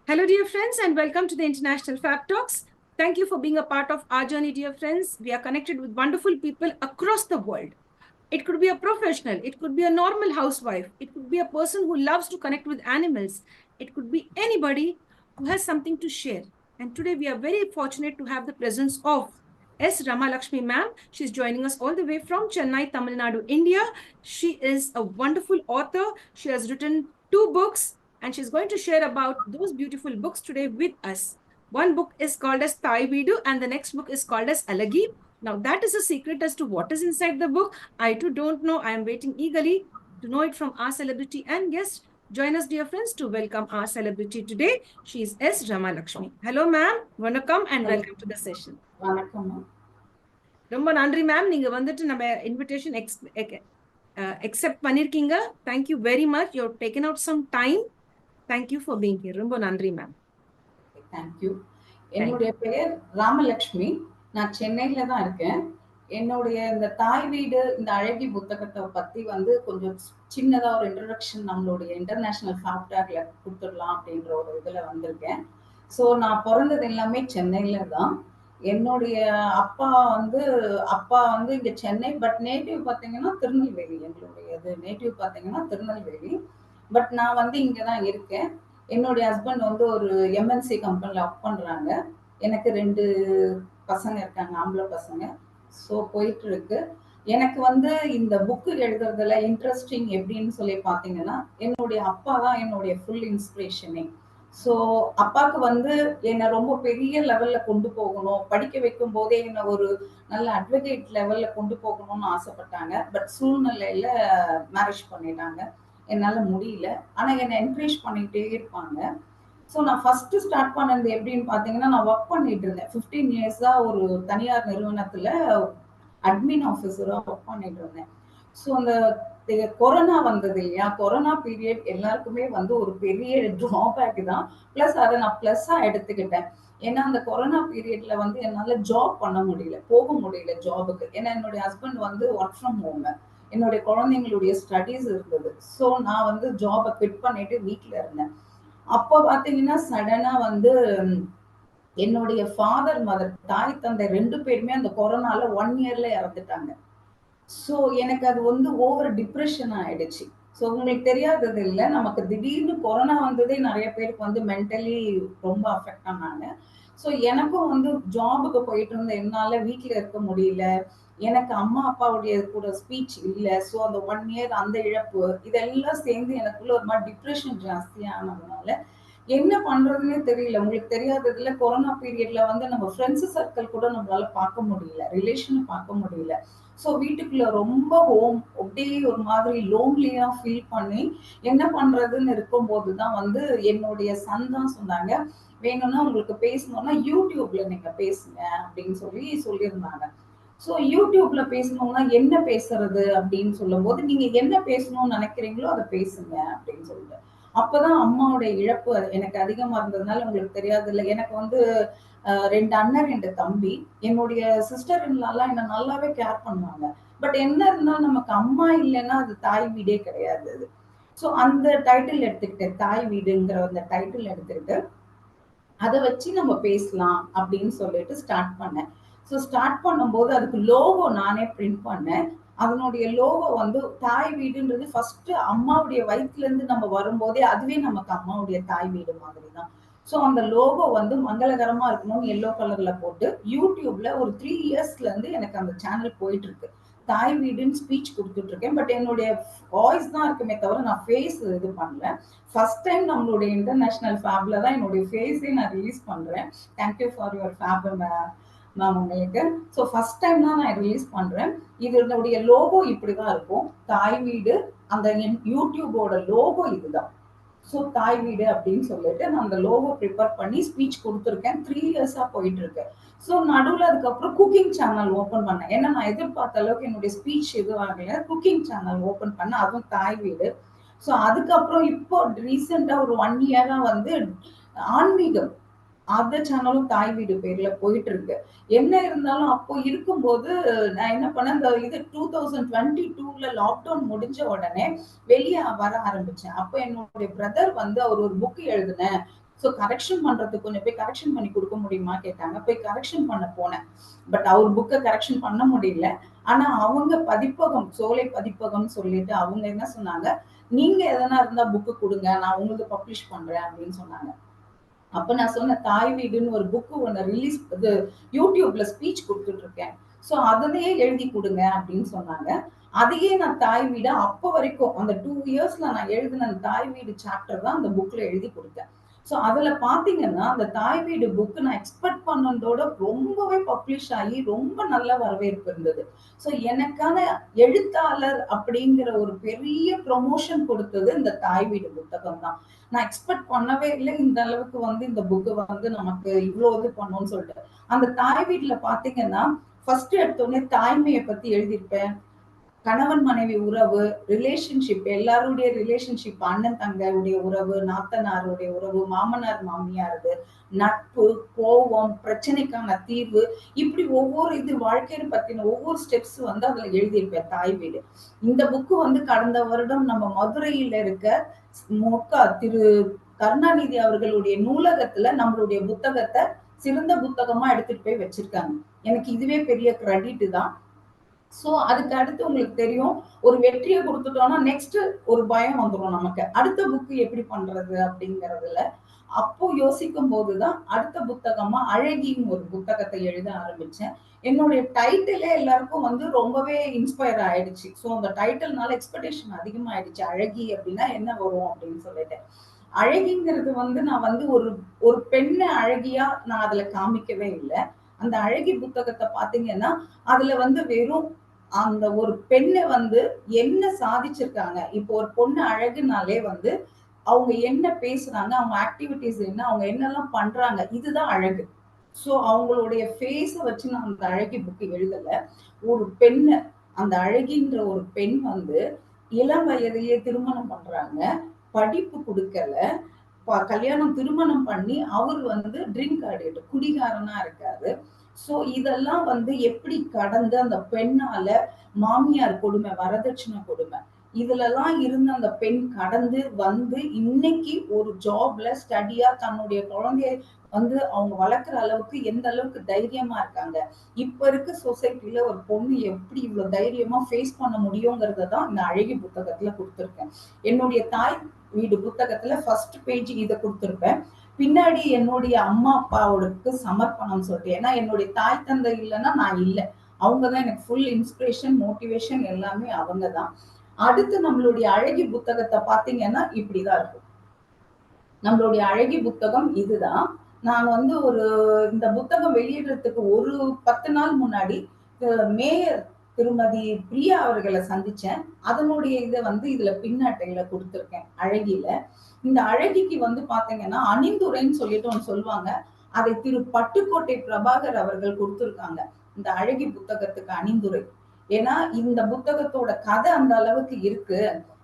Hello, dear friends, and welcome to the International Fab Talks. Thank you for being a part of our journey, dear friends. We are connected with wonderful people across the world. It could be a professional, it could be a normal housewife, it could be a person who loves to connect with animals, it could be anybody who has something to share. And today we are very fortunate to have the presence of S. Ramalakshmi ma'am. She's joining us all the way from Chennai, Tamil Nadu, India. She is a wonderful author. She has written 2 books and she's going to share about those beautiful books today with us. One book is called as Thai Vidu and the next book is called as Alagi. Now that is a secret as to what is inside the book. I too don't know. I am waiting eagerly to know it from our celebrity and guest. Join us, dear friends, to welcome our celebrity today. She is S. Ramalakshmi. Hello, ma'am. Welcome and welcome to the session. வணக்கம். ரொம்ப நன்றி ma'am. நீங்க வந்துட்டு நம்ம invitation accept பண்ணிருக்கீங்க. Thank you very much. You're taken out some time. Thank you for being here. ரொம்ப நன்றி ma'am. Thank you. என்னுடைய பெயர் ராமலட்சுமி. நான் சென்னையில தான் இருக்கேன். என்னுடைய இந்த தாய் வீடு இந்த அழகி புத்தகத்தை பத்தி வந்து கொஞ்சம் சின்னதா ஒரு இன்ட்ரடக்ஷன் நம்மளுடைய இன்டர்நேஷனல் ஃபேப்டாக்ல கொடுத்துடலாம் அப்படின்ற ஒரு இதுல வந்திருக்கேன். ஸோ நான் பிறந்தது எல்லாமே சென்னையில தான். என்னுடைய அப்பா வந்து இங்க சென்னை, பட் நேட்டிவ் பார்த்தீங்கன்னா திருநெல்வேலி. எங்களுடைய நேட்டிவ் பார்த்தீங்கன்னா திருநெல்வேலி. பட் நான் வந்து இங்க தான் இருக்கேன். என்னுடைய ஹஸ்பண்ட் வந்து ஒரு எம்என்சி கம்பெனில ஒர்க் பண்றாங்க. எனக்கு 2 பசங்க இருக்காங்க, ஆம்பளை பசங்க. ஸோ போயிட்டு இருக்கு. எனக்கு வந்து இந்த புக்கு எழுதுறதுல இன்ட்ரெஸ்டிங் எப்படின்னு சொல்லி பார்த்தீங்கன்னா, என்னுடைய அப்பா தான் என்னுடைய ஃபுல் இன்ஸ்பிரேஷனே. ஸோ அப்பாவுக்கு வந்து என்னை ரொம்ப பெரிய லெவல்ல கொண்டு போகணும், படிக்க வைக்கும் போதே என்னை ஒரு நல்ல அட்வொகேட் லெவல்ல கொண்டு போகணும்னு ஆசைப்பட்டாங்க. பட் சூழ்நிலையில மேரேஜ் பண்ணிட்டாங்க. என்னால முடியல. ஆனா என்னை என்கரேஜ் பண்ணிட்டே இருப்பாங்க. ஸோ நான் ஃபர்ஸ்ட் ஸ்டார்ட் பண்ணது எப்படின்னு பார்த்தீங்கன்னா, நான் ஒர்க் பண்ணிட்டு இருந்தேன். 15 இயர்ஸா ஒரு தனியார் நிறுவனத்துல அட்மின் ஆஃபீஸரா ஒர்க் பண்ணிட்டு இருந்தேன். ஸோ அந்த கொரோனா வந்தது இல்லையா? கொரோனா பீரியட் எல்லாருக்குமே வந்து ஒரு பெரிய ட்ராபேக் தான். பிளஸ் அதை நான் பிளஸ்ஸா எடுத்துக்கிட்டேன். ஏன்னா அந்த கொரோனா பீரியட்ல வந்து என்னால ஜாப் பண்ண முடியல, போக முடியல ஜாபுக்கு. ஏன்னா என்னுடைய ஹஸ்பண்ட் வந்து ஒர்க் ஃப்ரம் ஹோம், என்னுடைய குழந்தைங்களுடைய ஸ்டடீஸ் இருந்தது. ஸோ நான் வந்து ஜாபை குவிட் பண்ணிட்டு வீட்டில் இருந்தேன். அப்போ பார்த்தீங்கன்னா சடனா வந்து என்னுடைய ஃபாதர் மதர், தாய் தந்தை 2 பேருமே அந்த கொரோனால 1 இயர்ல இறந்துட்டாங்க. ஸோ எனக்கு அது வந்து ஓவர் டிப்ரெஷன் ஆயிடுச்சு. ஸோ உங்களுக்கு தெரியாதது இல்லை, நமக்கு திடீர்னு கொரோனா வந்ததே நிறைய பேருக்கு வந்து மென்டலி ரொம்ப அஃபெக்ட் ஆனாங்க. ஸோ எனக்கும் வந்து ஜாபுக்கு போயிட்டு இருந்த என்னால வீட்டில் இருக்க முடியல. எனக்கு அம்மா அப்பாவுடைய கூட ஸ்பீச் இல்லை. ஸோ அந்த 1 இயர் அந்த இழப்பு இதெல்லாம் சேர்ந்து எனக்குள்ள ஒரு மாதிரி டிப்ரெஷன் ஜாஸ்தியானதுனால என்ன பண்றதுன்னே தெரியல. உங்களுக்கு தெரியாததுல கொரோனா பீரியட்ல வந்து நம்ம ஃப்ரெண்ட்ஸ் சர்க்கிள் கூட நம்மளால பார்க்க முடியல, ரிலேஷனை பார்க்க முடியல. ஸோ வீட்டுக்குள்ள ரொம்ப அப்படியே ஒரு மாதிரி லோன்லியா ஃபீல் பண்ணி என்ன பண்றதுன்னு இருக்கும்போது தான் வந்து என்னுடைய சன் தான் சொன்னாங்க, வேணும்னா உங்களுக்கு பேசணும்னா யூடியூப்ல நீங்க பேசுங்க அப்படின்னு சொல்லியிருந்தாங்க. ஸோ யூடியூப்ல பேசணும்னா என்ன பேசுறது அப்படின்னு சொல்லும் போது, நீங்க என்ன பேசணும்னு நினைக்கிறீங்களோ அதை பேசுங்க அப்படின்னு சொல்லிட்டு. அப்பதான் அம்மாவுடைய இழப்பு எனக்கு அதிகமா இருந்ததுனால, உங்களுக்கு தெரியாது இல்லை, எனக்கு வந்து 2 அண்ணன் 2 தம்பி. என்னுடைய சிஸ்டர் இன்லாலாம் என்ன நல்லாவே கேர் பண்ணுவாங்க. பட் என்ன இருந்தாலும் நமக்கு அம்மா இல்லைன்னா அது தாய் வீடே கிடையாது அது. ஸோ அந்த டைட்டில் எடுத்துக்கிட்டேன், தாய் வீடுங்கிற அந்த டைட்டில் எடுத்துக்கிட்டு அதை வச்சு நம்ம பேசலாம் அப்படின்னு சொல்லிட்டு ஸ்டார்ட் பண்ணேன். ஸோ ஸ்டார்ட் பண்ணும்போது அதுக்கு லோகோ நானே பிரிண்ட் பண்ணேன். அதனுடைய லோகோ வந்து தாய் வீடுன்றது ஃபர்ஸ்ட் அம்மாவுடைய வயிற்றுல இருந்து நம்ம வரும்போதே அதுவே நமக்கு அம்மாவுடைய தாய் வீடு மாதிரி தான். ஸோ அந்த லோகோ வந்து மங்களகரமா இருக்கணும்னு எல்லோ கலர்ல போட்டு யூடியூப்ல ஒரு 3 இயர்ஸ்ல இருந்து எனக்கு அந்த சேனல் போயிட்டு இருக்கு. தாய் வீடுன்னு ஸ்பீச் கொடுத்துட்டு இருக்கேன். பட் என்னுடைய வாய்ஸ் தான் இருக்குமே தவிர நான் ஃபேஸ் இது பண்ணல. ஃபர்ஸ்ட் டைம் நம்மளுடைய இன்டர்நேஷனல் ஃபேப்ல தான் என்னுடைய ஃபேஸே நான் ரிலீஸ் பண்றேன். தேங்க்யூ ஃபார் யுவர் ஃபேப் மேம் உங்களுக்கு. ஸோ ஃபர்ஸ்ட் டைம் தான் நான் ரிலீஸ் பண்றேன். இதனுடைய லோகோ இப்படிதான் இருக்கும், தாய் வீடு. அந்த யூடியூபோட லோகோ இதுதான். ஸோ தாய் வீடு அப்படின்னு சொல்லிட்டு நான் அந்த லோகோ ப்ரிப்பேர் பண்ணி ஸ்பீச் கொடுத்துருக்கேன். 3 இயர்ஸா போயிட்டு இருக்கு. ஸோ நடுவில் அதுக்கப்புறம் குக்கிங் சேனல் ஓப்பன் பண்ணேன். ஏன்னா நான் எதிர்பார்த்த அளவுக்கு என்னுடைய ஸ்பீச் எதுவும் ஆகல. குக்கிங் சேனல் ஓப்பன் பண்ணேன், அதுவும் தாய் வீடு. ஸோ அதுக்கப்புறம் இப்போ ரீசெண்டா ஒரு 1 இயரா வந்து ஆன்மீகம் அந்த சேனலும் தாய் வீடு பேர்ல போயிட்டு இருக்கு. என்ன இருந்தாலும் அப்போ இருக்கும்போது நான் என்ன பண்ணேன், இந்த இது 2022ல லாக்டவுன் முடிஞ்ச உடனே வெளியே வர ஆரம்பிச்சேன். அப்போ என்னுடைய பிரதர் வந்து அவர் ஒரு புக் எழுதினேன், ஸோ கரெக்ஷன் பண்றதுக்கு கொஞ்சம் போய் கரெக்ஷன் பண்ணி கொடுக்க முடியுமா கேட்டாங்க. போய் கரெக்ஷன் பண்ண போனேன். பட் அவர் புக்கை கரெக்ஷன் பண்ண முடியல. ஆனா அவங்க பதிப்பகம், சோலை பதிப்பகம் சொல்லிட்டு அவங்க என்ன சொன்னாங்க, நீங்க எதனா இருந்தா புக்கு கொடுங்க, நான் உங்களுக்கு பப்ளிஷ் பண்றேன் அப்படின்னு சொன்னாங்க. அப்ப நான் சொன்ன தாய் வீடுன்னு ஒரு புக்கு ஒன்று ரிலீஸ், இது யூடியூப்ல ஸ்பீச் கொடுத்துட்டு இருக்கேன், ஸோ அதுலயே எழுதி கொடுங்க அப்படின்னு சொன்னாங்க. அதையே நான் தாய் வீடு அப்போ வரைக்கும் அந்த 2 இயர்ஸ்ல நான் எழுதின அந்த தாய் வீடு சாப்டர் தான் அந்த புக்ல எழுதி கொடுத்தேன். ஸோ அதுல பாத்தீங்கன்னா அந்த தாய் வீடு புக் நான் எக்ஸ்பெக்ட் பண்ணதோட ரொம்பவே பப்ளிஷ் ஆகி ரொம்ப நல்ல வரவேற்பு இருந்தது. ஸோ எனக்கான எழுத்தாளர் அப்படிங்கிற ஒரு பெரிய ப்ரொமோஷன் கொடுத்தது இந்த தாய் வீடு புத்தகம் தான். நான் எக்ஸ்பெக்ட் பண்ணவே இல்லை இந்த அளவுக்கு வந்து இந்த புக்கு வந்து நமக்கு இவ்வளவு இது பண்ணும்னு சொல்லிட்டு. அந்த தாய் வீட்டுல பாத்தீங்கன்னா ஃபர்ஸ்ட் எடுத்தோடனே தாய்மையை பத்தி எழுதியிருப்பேன், கணவன் மனைவி உறவு, ரிலேஷன்ஷிப், எல்லாருடைய ரிலேஷன்ஷிப், அண்ணன் தங்கையுடைய உறவு, நாத்தனாருடைய உறவு, மாமனார் மாமியாரது, நட்பு, கோபம், பிரச்சனைக்கான தீர்வு, இப்படி ஒவ்வொரு இது வாழ்க்கையை பத்தின ஒவ்வொரு ஸ்டெப்ஸ் வந்து அதுல எழுதியிருப்பேன் தாய் வீடு. இந்த புக்கு வந்து கடந்த வருடம் நம்ம மதுரையில இருக்க மொக்கா திரு கருணாநிதி அவர்களுடைய நூலகத்துல நம்மளுடைய புத்தகத்தை சிறந்த புத்தகமா எடுத்துட்டு போய் வச்சிருக்காங்க. எனக்கு இதுவே பெரிய கிரெடிட் தான். சோ அதுக்கு அடுத்து உங்களுக்கு தெரியும், ஒரு வெற்றியை கொடுத்துட்டோம்னா நெக்ஸ்ட் ஒரு பயம் வந்துடும் நமக்கு, அடுத்த புக்கு எப்படி பண்றது அப்படிங்கறதுல. அப்போ யோசிக்கும் போதுதான் அடுத்த புத்தகமா அழகின்னு ஒரு புத்தகத்தை எழுத ஆரம்பிச்சேன். என்னுடைய டைட்டிலே எல்லாருக்கும் வந்து ரொம்பவே இன்ஸ்பயர் ஆயிடுச்சு. ஸோ அந்த டைட்டில்னால எக்ஸ்பெக்டேஷன் அதிகமாயிடுச்சு. அழகி அப்படின்னா என்ன வரும் அப்படின்னு சொல்லிட்டு. அழகிங்கிறது வந்து நான் வந்து ஒரு ஒரு பெண்ணை அழகியா நான் அதுல காமிக்கவே இல்லை. அந்த அழகி புத்தகத்தை பாத்தீங்கன்னா அதுல வந்து வெறும் அந்த ஒரு பெண்ணை வந்து என்ன சாதிச்சிருக்காங்க. இப்போ ஒரு பொண்ணு அழகுனாலே வந்து அவங்க என்ன பேசுறாங்க, அவங்க ஆக்டிவிட்டிஸ் என்ன, அவங்க என்னெல்லாம் பண்றாங்க, இதுதான் அழகு. சோ அவங்களுடைய ஃபேஸ வச்சு நான் அந்த அழகி புக் எழுதல. ஒரு பெண்ணு, அந்த அழகின்ற ஒரு பெண் வந்து இளம் வயதிலேயே திருமணம் பண்றாங்க, படிப்பு கொடுக்கல, கல்யாணம் திருமணம் பண்ணி அவர் வந்து ட்ரிங்க் அடிக்ட், குடிகாரனா இருக்காரு. சோ இதெல்லாம் வந்து எப்படி கடந்து அந்த பெண்ணால மாமியார் கொடுமை, வரதட்சணை கொடுமை, இதுலலாம் இருந்த அந்த பெண் கடந்து வந்து இன்னைக்கு ஒரு ஜாப்ல ஸ்டடியா தன்னுடைய குழந்தைய வந்து அவங்க வளர்க்குற அளவுக்கு எந்த அளவுக்கு தைரியமா இருக்காங்க. இப்ப இருக்க சொசைட்டில ஒரு பொண்ணு எப்படி இவ்வளவு தைரியமா ஃபேஸ் பண்ண முடியுங்கிறத தான் இந்த அழகி புத்தகத்துல கொடுத்திருக்கேன். என்னுடைய தாய் வீடு புத்தகத்துல ஃபர்ஸ்ட் பேஜ் இதை கொடுத்திருப்பேன். பின்னாடி என்னுடைய அம்மா அப்பாவோட சமர்ப்பணம் சொல்லிட்டு, ஏன்னா என்னுடைய தாய் தந்தை இல்லைன்னா நான் இல்லை, அவங்கதான் எனக்கு ஃபுல் இன்ஸ்பிரேஷன், மோட்டிவேஷன் எல்லாமே அவங்கதான். அடுத்து நம்மளுடைய அழகி புத்தகத்தை பாத்தீங்கன்னா இப்படிதான் இருக்கும். நம்மளுடைய அழகி புத்தகம் இதுதான். நான் வந்து ஒரு இந்த புத்தகம் வெளியிடுறதுக்கு ஒரு 10 நாள் முன்னாடி மேயர் திருமதி பிரியா அவர்களை சந்திச்சேன். அதனுடைய இதை வந்து இதுல பின்னட்டையில கொடுத்திருக்கேன் அழகில. இந்த அழகிக்கு வந்து பாத்தீங்கன்னா அணிந்துரைன்னு சொல்லிட்டு ஒண்ணு சொல்லுவாங்க, அதை திரு பட்டுக்கோட்டை பிரபாகர் அவர்கள் கொடுத்திருக்காங்க இந்த அழகி புத்தகத்துக்கு அணிந்துரை. ஏன்னா இந்த புத்தகத்தோட கதை அந்த அளவுக்கு இருக்கு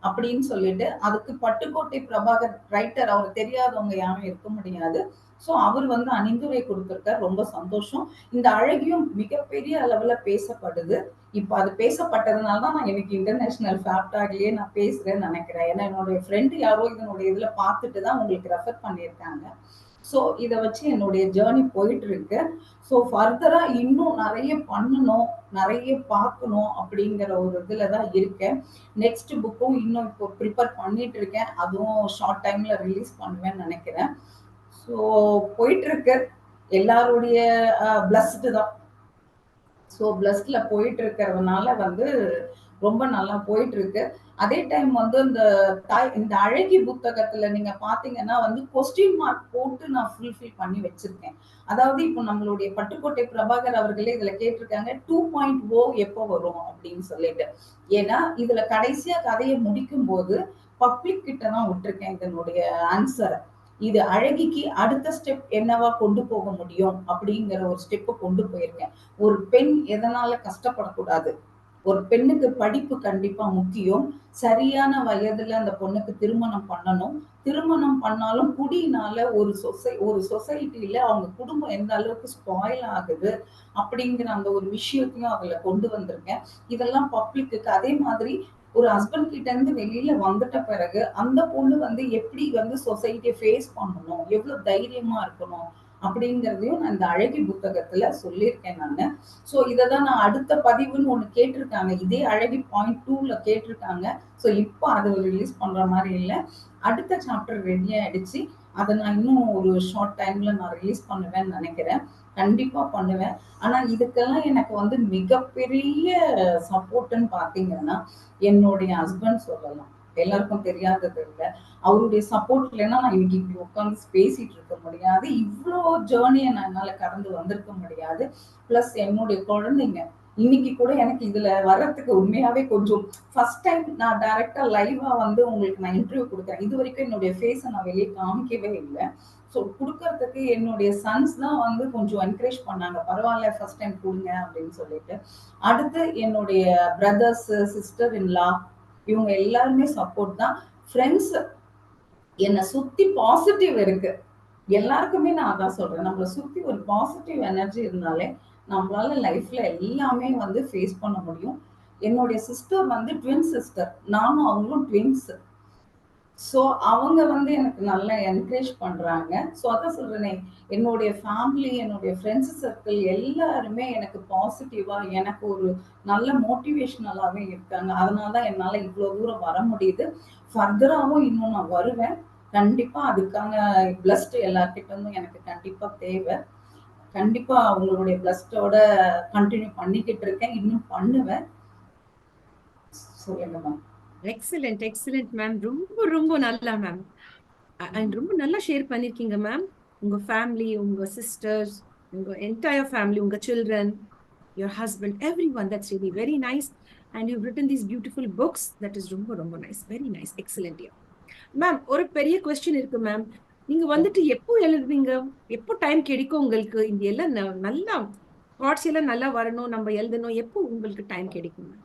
அப்படின்னு சொல்லிட்டு அதுக்கு பட்டுக்கோட்டை பிரபாகர் ரைட்டர், அவர் தெரியாதவங்க யாரும் இருக்க முடியாது. சோ அவர் வந்து அணிந்துரை கொடுத்திருக்கார், ரொம்ப சந்தோஷம். இந்த அழகியும் மிகப்பெரிய அளவுல பேசப்படுது. இப்ப அது பேசப்பட்டதுனாலதான் நான் எனக்கு இன்டர்நேஷனல் ஃபேப்டாக்லயே நான் பேசுறேன்னு நினைக்கிறேன். ஏன்னா என்னுடைய ஃப்ரெண்டு யாரோ இதனுடைய இதுல பார்த்துட்டு தான் உங்களுக்கு ரெஃபர் பண்ணியிருக்காங்க. ஸோ இதை வச்சு என்னுடைய ஜேர்னி போயிட்டு இருக்கு. ஸோ ஃபர்தரா இன்னும் நிறைய பண்ணணும், நிறைய பார்க்கணும் அப்படிங்கிற ஒரு இதுல தான் இருக்கேன். நெக்ஸ்ட் புக்கும் இன்னும் இப்போ ப்ரிப்பேர் பண்ணிட்டு இருக்கேன், அதுவும் ஷார்ட் டைம்ல ரிலீஸ் பண்ணுவேன்னு நினைக்கிறேன். ஸோ போயிட்டு இருக்கு, எல்லாருடைய பிளஸ்டு தான். ஸோ பிளஸ்ட்ல போயிட்டு இருக்கிறதுனால வந்து ரொம்ப நல்லா போயிட்டு இருக்கு. அதே டைம் வந்து இந்த அழகி புத்தகத்துல நீங்க பாத்தீங்கன்னா வந்து கொஸ்டின் மார்க் போட்டு நான் ஃபுல்ஃபில் பண்ணி வச்சிருக்கேன். அதாவது இப்போ நம்மளுடைய பட்டுக்கோட்டை பிரபாகர் அவர்களே இதுல கேட்டிருக்காங்க 2.0 எப்போ வரும் அப்படின்னு சொல்லிட்டு. ஏன்னா இதுல கடைசியா கதையை முடிக்கும் போது பப்ளிக் கிட்ட தான் விட்டுருக்கேன் இதனுடைய ஆன்சரை. இது அழகிக்கு அடுத்த ஸ்டெப் என்னவா கொண்டு போக முடியும் அப்படிங்கிற ஒரு ஸ்டெப்பை கொண்டு போயிருக்கேன். ஒரு பெண் எதனால கஷ்டப்படக்கூடாது, ஒரு பெண்ணுக்கு படிப்பு கண்டிப்பா முக்கியம், சரியான வயதுல அந்த பொண்ணுக்கு திருமணம் பண்ணணும், திருமணம் பண்ணாலும் குடியினால ஒரு சொசைட்டில அவங்க குடும்பம் எந்த அளவுக்கு ஸ்பாயில் ஆகுது அப்படிங்கிற அந்த ஒரு விஷயத்தையும் அதுல கொண்டு வந்திருக்கேன். இதெல்லாம் பப்ளிக்கு. அதே மாதிரி ஒரு ஹஸ்பண்ட் கிட்ட இருந்து வெளியில வந்துட்ட பிறகு அந்த பொண்ணு வந்து எப்படி வந்து சொசைட்டியை ஃபேஸ் பண்ணணும், எவ்வளவு தைரியமா இருக்கணும் அப்படிங்கிறதையும் நான் இந்த அழகி புத்தகத்துல சொல்லியிருக்கேன் நானு. ஸோ இதை தான் நான் அடுத்த பதிவுன்னு ஒண்ணு கேட்டிருக்காங்க, இதே அழகி பாயிண்ட் 2ல கேட்டிருக்காங்க. ஸோ இப்போ அதை ரிலீஸ் பண்ற மாதிரி இல்லை, அடுத்த சாப்டர் ரெடி ஆயிடுச்சு. அதை நான் இன்னும் ஒரு ஷார்ட் டைம்ல நான் ரிலீஸ் பண்ணுவேன்னு நினைக்கிறேன். கண்டிப்பா பண்ணுவேன். ஆனா இதுக்கெல்லாம் எனக்கு வந்து மிகப்பெரிய சப்போர்ட்ன்னு பாத்தீங்கன்னா என்னுடைய ஹஸ்பண்ட் சொல்லலாம். எல்லாருக்கும் தெரியாதது இல்ல. அவருடைய சப்போர்ட் இல்லைன்னா நான் இன்னைக்கு இப்படி உட்கார்ந்து பேசிட்டு இருக்க முடியாது. இவ்வளோ ஜேர்னியை நான் என்னால கடந்து வந்திருக்க முடியாது. பிளஸ் என்னுடைய குழந்தைங்க இன்னைக்கு கூட எனக்கு இதுல வர்றதுக்கு உண்மையாவே கொஞ்சம் ஃபர்ஸ்ட் டைம் நான் டைரக்டா லைவா வந்து உங்களுக்கு நான் இன்டர்வியூ கொடுக்குறேன். இது வரைக்கும் என்னுடைய ஃபேஸை நான் வெளியே காமிக்கவே இல்லை. ஸோ கொடுக்கறதுக்கு என்னுடைய சன்ஸ் தான் வந்து கொஞ்சம் என்கரேஜ் பண்ணாங்க, பரவாயில்ல ஃபர்ஸ்ட் டைம் கொடுங்க அப்படின்னு சொல்லிட்டு. அடுத்து என்னுடைய பிரதர்ஸ், சிஸ்டர் இன் லா, இவங்க எல்லாருமே சப்போர்ட் தான். ஃப்ரெண்ட்ஸ், என்னை சுத்தி பாசிட்டிவ் இருக்கு. எல்லாருக்குமே நான் அதான் சொல்றேன், நம்மளை சுத்தி ஒரு பாசிட்டிவ் எனர்ஜி இருந்தாலே நம்மளால லைஃப்ல எல்லாமே வந்து ஃபேஸ் பண்ண முடியும். என்னுடைய சிஸ்டர் வந்து ட்வின் சிஸ்டர், நானும் அவங்களும் ட்வின்ஸ். ஸோ அவங்க வந்து எனக்கு நல்லா என்கரேஜ் பண்றாங்க. ஸோ அதான் சொல்றேனே, என்னுடைய ஃபேமிலி, என்னுடைய ஃப்ரெண்ட்ஸ் சர்க்கிள் எல்லாருமே எனக்கு பாசிட்டிவா, எனக்கு ஒரு நல்ல மோட்டிவேஷனலாவே இருக்காங்க. அதனால தான் என்னால இவ்வளோ தூரம் வர முடியுது. ஃபர்தராவும் இன்னும் நான் வருவேன். கண்டிப்பா அதுக்கான பிளஸ்ட் எல்லார்கிட்ட இருந்தும் எனக்கு கண்டிப்பா தேவை. கண்டிப்பா அவங்களுடைய பிளஸ்டோட கண்டினியூ பண்ணிக்கிட்டு இருக்கேன், இன்னும் பண்ணுவேன். சொல்லுங்க மேம். எக்ஸலண்ட் எக்ஸலண்ட் மேம், ரொம்ப ரொம்ப நல்லா மேம். அண்ட் ரொம்ப நல்லா ஷேர் பண்ணிருக்கீங்க மேம். உங்க ஃபேமிலி, உங்க சிஸ்டர்ஸ், உங்க என்டையர் ஃபேமிலி, உங்க children, your husband, everyone. That's really very nice. And you've written these beautiful books. That is ரொம்ப ரொம்ப nice, very nice, excellent. Ma'am, ஒரு பெரிய கொஸ்டின் இருக்கு மேம். நீங்க வந்துட்டு எப்போ எழுதுவீங்க? எப்போ டைம் கிடைக்கும் உங்களுக்கு? இந்த எல்லாம் நல்லா தாட்ஸ் எல்லாம் நல்லா வரணும், நம்ம எழுதணும், எப்போ உங்களுக்கு டைம் கிடைக்கும் மேம்?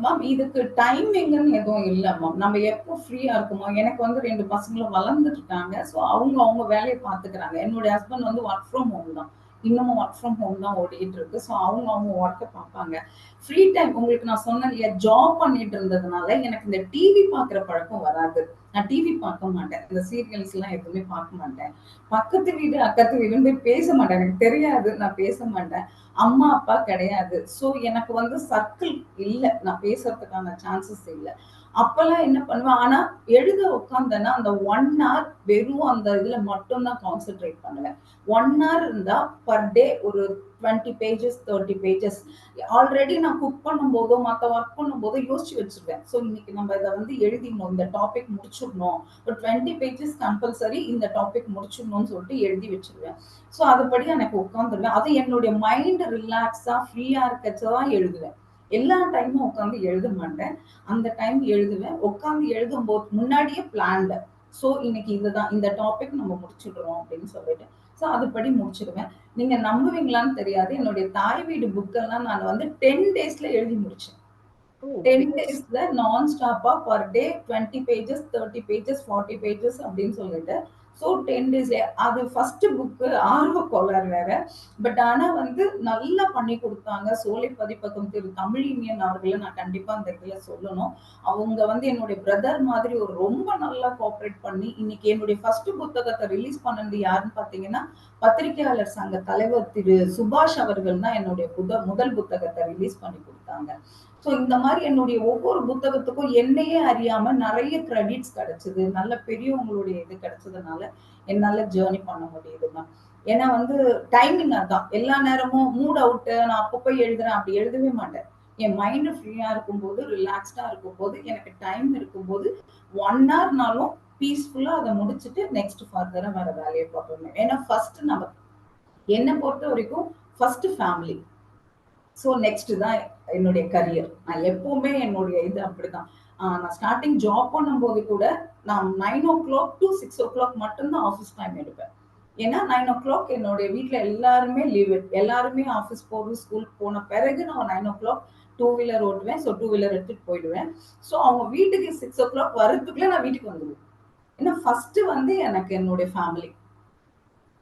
மேம், இதுக்கு டைமிங்னு எதுவும் இல்ல மேம். நம்ம எப்போ ஃப்ரீயா இருக்குமோ, எனக்கு வந்து 2 பசங்களும் வளர்ந்துட்டாங்க. ஸோ அவங்க அவங்க வேலையை பார்த்துக்கிறாங்க. என்னுடைய ஹஸ்பண்ட் வந்து ஒர்க் ஃப்ரம் ஹோம் தான். இன்னமும் ஒர்க் ஃப்ரம் ஹோம் தான் ஓடிட்டு இருக்கு. ஸோ அவங்க அவங்க ஒர்க்கை பார்ப்பாங்க. ஃப்ரீ டைம் உங்களுக்கு நான் சொன்னேன் இல்லையா, ஜாப் பண்ணிட்டு இருந்ததுனால எனக்கு இந்த டிவி பார்க்குற பழக்கம் வராது. நான் டிவி பார்க்க மாட்டேன். இந்த சீரியல்ஸ் எல்லாம் எதுவுமே பார்க்க மாட்டேன். பக்கத்து வீடு, அக்கத்து வீடுன்னு போய் பேச மாட்டேன். எனக்கு தெரியாது, நான் பேச மாட்டேன். அம்மா அப்பா கிடையாது. ஸோ எனக்கு வந்து சர்க்கிள் இல்ல. நான் பேசுறதுக்கான சான்சஸ் இல்ல. அப்பல்லாம் என்ன பண்ணுவேன், ஆனா எழுத உட்கார்ந்தேன்னா அந்த 1 ஹவர் வெறும் அந்த இதுல மட்டும் தான் கான்சென்ட்ரேட் பண்ணுவேன். 1 ஹவர் இருந்தா பர் டே ஒரு 20 பேஜஸ், 30 பேஜஸ். ஆல்ரெடி நான் குக் பண்ணும்போதோ, மத்த ஒர்க் பண்ணும்போதோ யோசிச்சு வச்சிருவேன். ஸோ இன்னைக்கு நம்ம இத வந்து எழுதிடணும், இந்த டாபிக் முடிச்சிடணும். ஒரு 20 பேஜஸ் கம்பல்சரி இந்த டாபிக் முடிச்சிடணும்னு சொல்லிட்டு எழுதி வச்சிருவேன். ஸோ அதுபடி எனக்கு உட்காந்துருவேன். அது என்னுடைய மைண்ட் ரிலாக்ஸா, ஃப்ரீயா இருக்கச்சதான் எழுதுவேன். எல்லா டைமும் உட்காந்து எழுத மாட்டேன். அந்த டைம் எழுதுவேன். உட்காந்து எழுதும்போது முன்னாடியே பிளான்டு. ஸோ இன்னைக்கு இதுதான், இந்த டாபிக் நம்ம முடிச்சிடுறோம் அப்படின்னு சொல்லிட்டு. ஸோ அதுபடி முடிச்சிடுவேன். நீங்க நம்புவீங்களான்னு தெரியாது, என்னுடைய தாய் வீடு புக்கெல்லாம் நான் வந்து 10 டேஸ்ல எழுதி முடிச்சேன். 10 டேஸ்ல நான் ஸ்டாப்பா per day 20 pages, 30 pages, 40 pages அப்படின்னு சொல்லிட்டு. ஸோ 10 டேஸ்ல அது ஃபர்ஸ்ட் புக்கு, ஆர்வ கோளாறு வேற. பட் ஆனா வந்து நல்லா பண்ணி கொடுத்தாங்க. சோலை பதிப்பகம் திரு தமிழினியன் அவர்களை நான் கண்டிப்பா அந்த இடத்துல சொல்லணும். அவங்க வந்து என்னுடைய பிரதர் மாதிரி ஒரு ரொம்ப நல்லா கோஆபரேட் பண்ணி இன்னைக்கு என்னுடைய ஃபர்ஸ்ட் புத்தகத்தை ரிலீஸ் பண்ணது யாருன்னு பாத்தீங்கன்னா, பத்திரிகையாளர் சங்க தலைவர் திரு சுபாஷ் அவர்கள் தான் என்னுடைய முதல் புத்தகத்தை ரிலீஸ் பண்ணி கொடுத்தாங்க. ஸோ இந்த மாதிரி என்னுடைய ஒவ்வொரு புத்தகத்துக்கும் என்னையே அறியாம நிறைய கிரெடிட்ஸ் கிடைச்சது. நல்ல பெரியவங்களுடைய இது கிடைச்சதுனால என்னால ஜேர்னி பண்ண முடியுதுங்க. ஏன்னா வந்து டைமிங் அதான். எல்லா நேரமும் மூட் அவுட், நான் அப்பப்போ எழுதுறேன் அப்படி எழுதவே மாட்டேன். என் மைண்ட் ஃப்ரீயா இருக்கும்போது, ரிலாக்ஸ்டா இருக்கும்போது, எனக்கு டைம் இருக்கும்போது 1 ஹவர்னாலும் பீஸ்ஃபுல்லா அதை முடிச்சுட்டு நெக்ஸ்ட் ஃபர்தரா வேற வேலையை பார்ப்பேன். ஏன்னா ஃபர்ஸ்ட் நம்ம, என்னை பொறுத்த வரைக்கும் ஃபர்ஸ்ட் ஃபேமிலி. ஸோ நெக்ஸ்ட் தான் என்னுடைய கரியர். நான் எப்பவுமே என்னுடைய இது அப்படிதான். நான் ஸ்டார்டிங் ஜாப் பண்ணும்போது கூட நான் 9 o'clock to 6 o'clock மட்டும்தான் ஆஃபீஸ் டைம் எடுப்பேன். ஏன்னா 9 o'clock என்னுடைய வீட்ல எல்லாருமே லீவ், எல்லாருமே ஆஃபீஸ் போறது, ஸ்கூலுக்கு போன பிறகு நான் 9 o'clock டூ வீலர் ஓட்டுவேன். ஸோ டூ வீலர் எடுத்துட்டு போயிடுவேன். ஸோ அவங்க வீட்டுக்கு 6 o'clock வரதுக்குள்ள நான் வீட்டுக்கு வந்துடுவேன். ஏன்னா ஃபர்ஸ்ட் வந்து எனக்கு என்னுடைய ஃபேமிலி.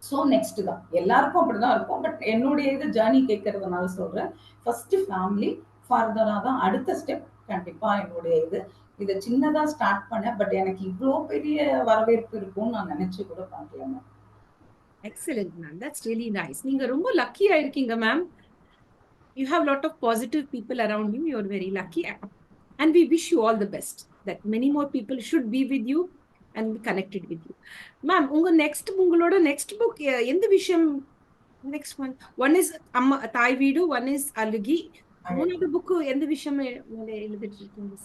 ஸோ நெக்ஸ்ட் தான் எல்லாருக்கும் அப்படிதான் இருக்கும். பட் என்னுடைய இது ஜேர்னி கேட்கறதுனால சொல்றேன். ஃபர்ஸ்ட் ஃபேமிலி, ஃபர்தரா தான் அடுத்த ஸ்டெப் கண்டிப்பா என்னுடைய இத சின்னதா ஸ்டார்ட் பண்ணேன். பட் எனக்கு இவ்ளோ பெரிய வரவேற்பு இருக்கும்னு நான் நினைச்சு கூட பார்க்கல ma'am. Excellent ma'am. That's really nice. நீங்க ரொம்ப லக்கியா இருக்கீங்க ma'am. You have a lot of positive people around you. You're very lucky. And we wish you all the best. That many more people should be with you and be connected with you. Ma'am, உங்களோட next book எந்த விஷயம்? Next one. One is அம்மா தாய் வீடு, one is அழுகி. மூணாவது book எந்த விஷயம் எழுதிட்டு இருக்கீங்க?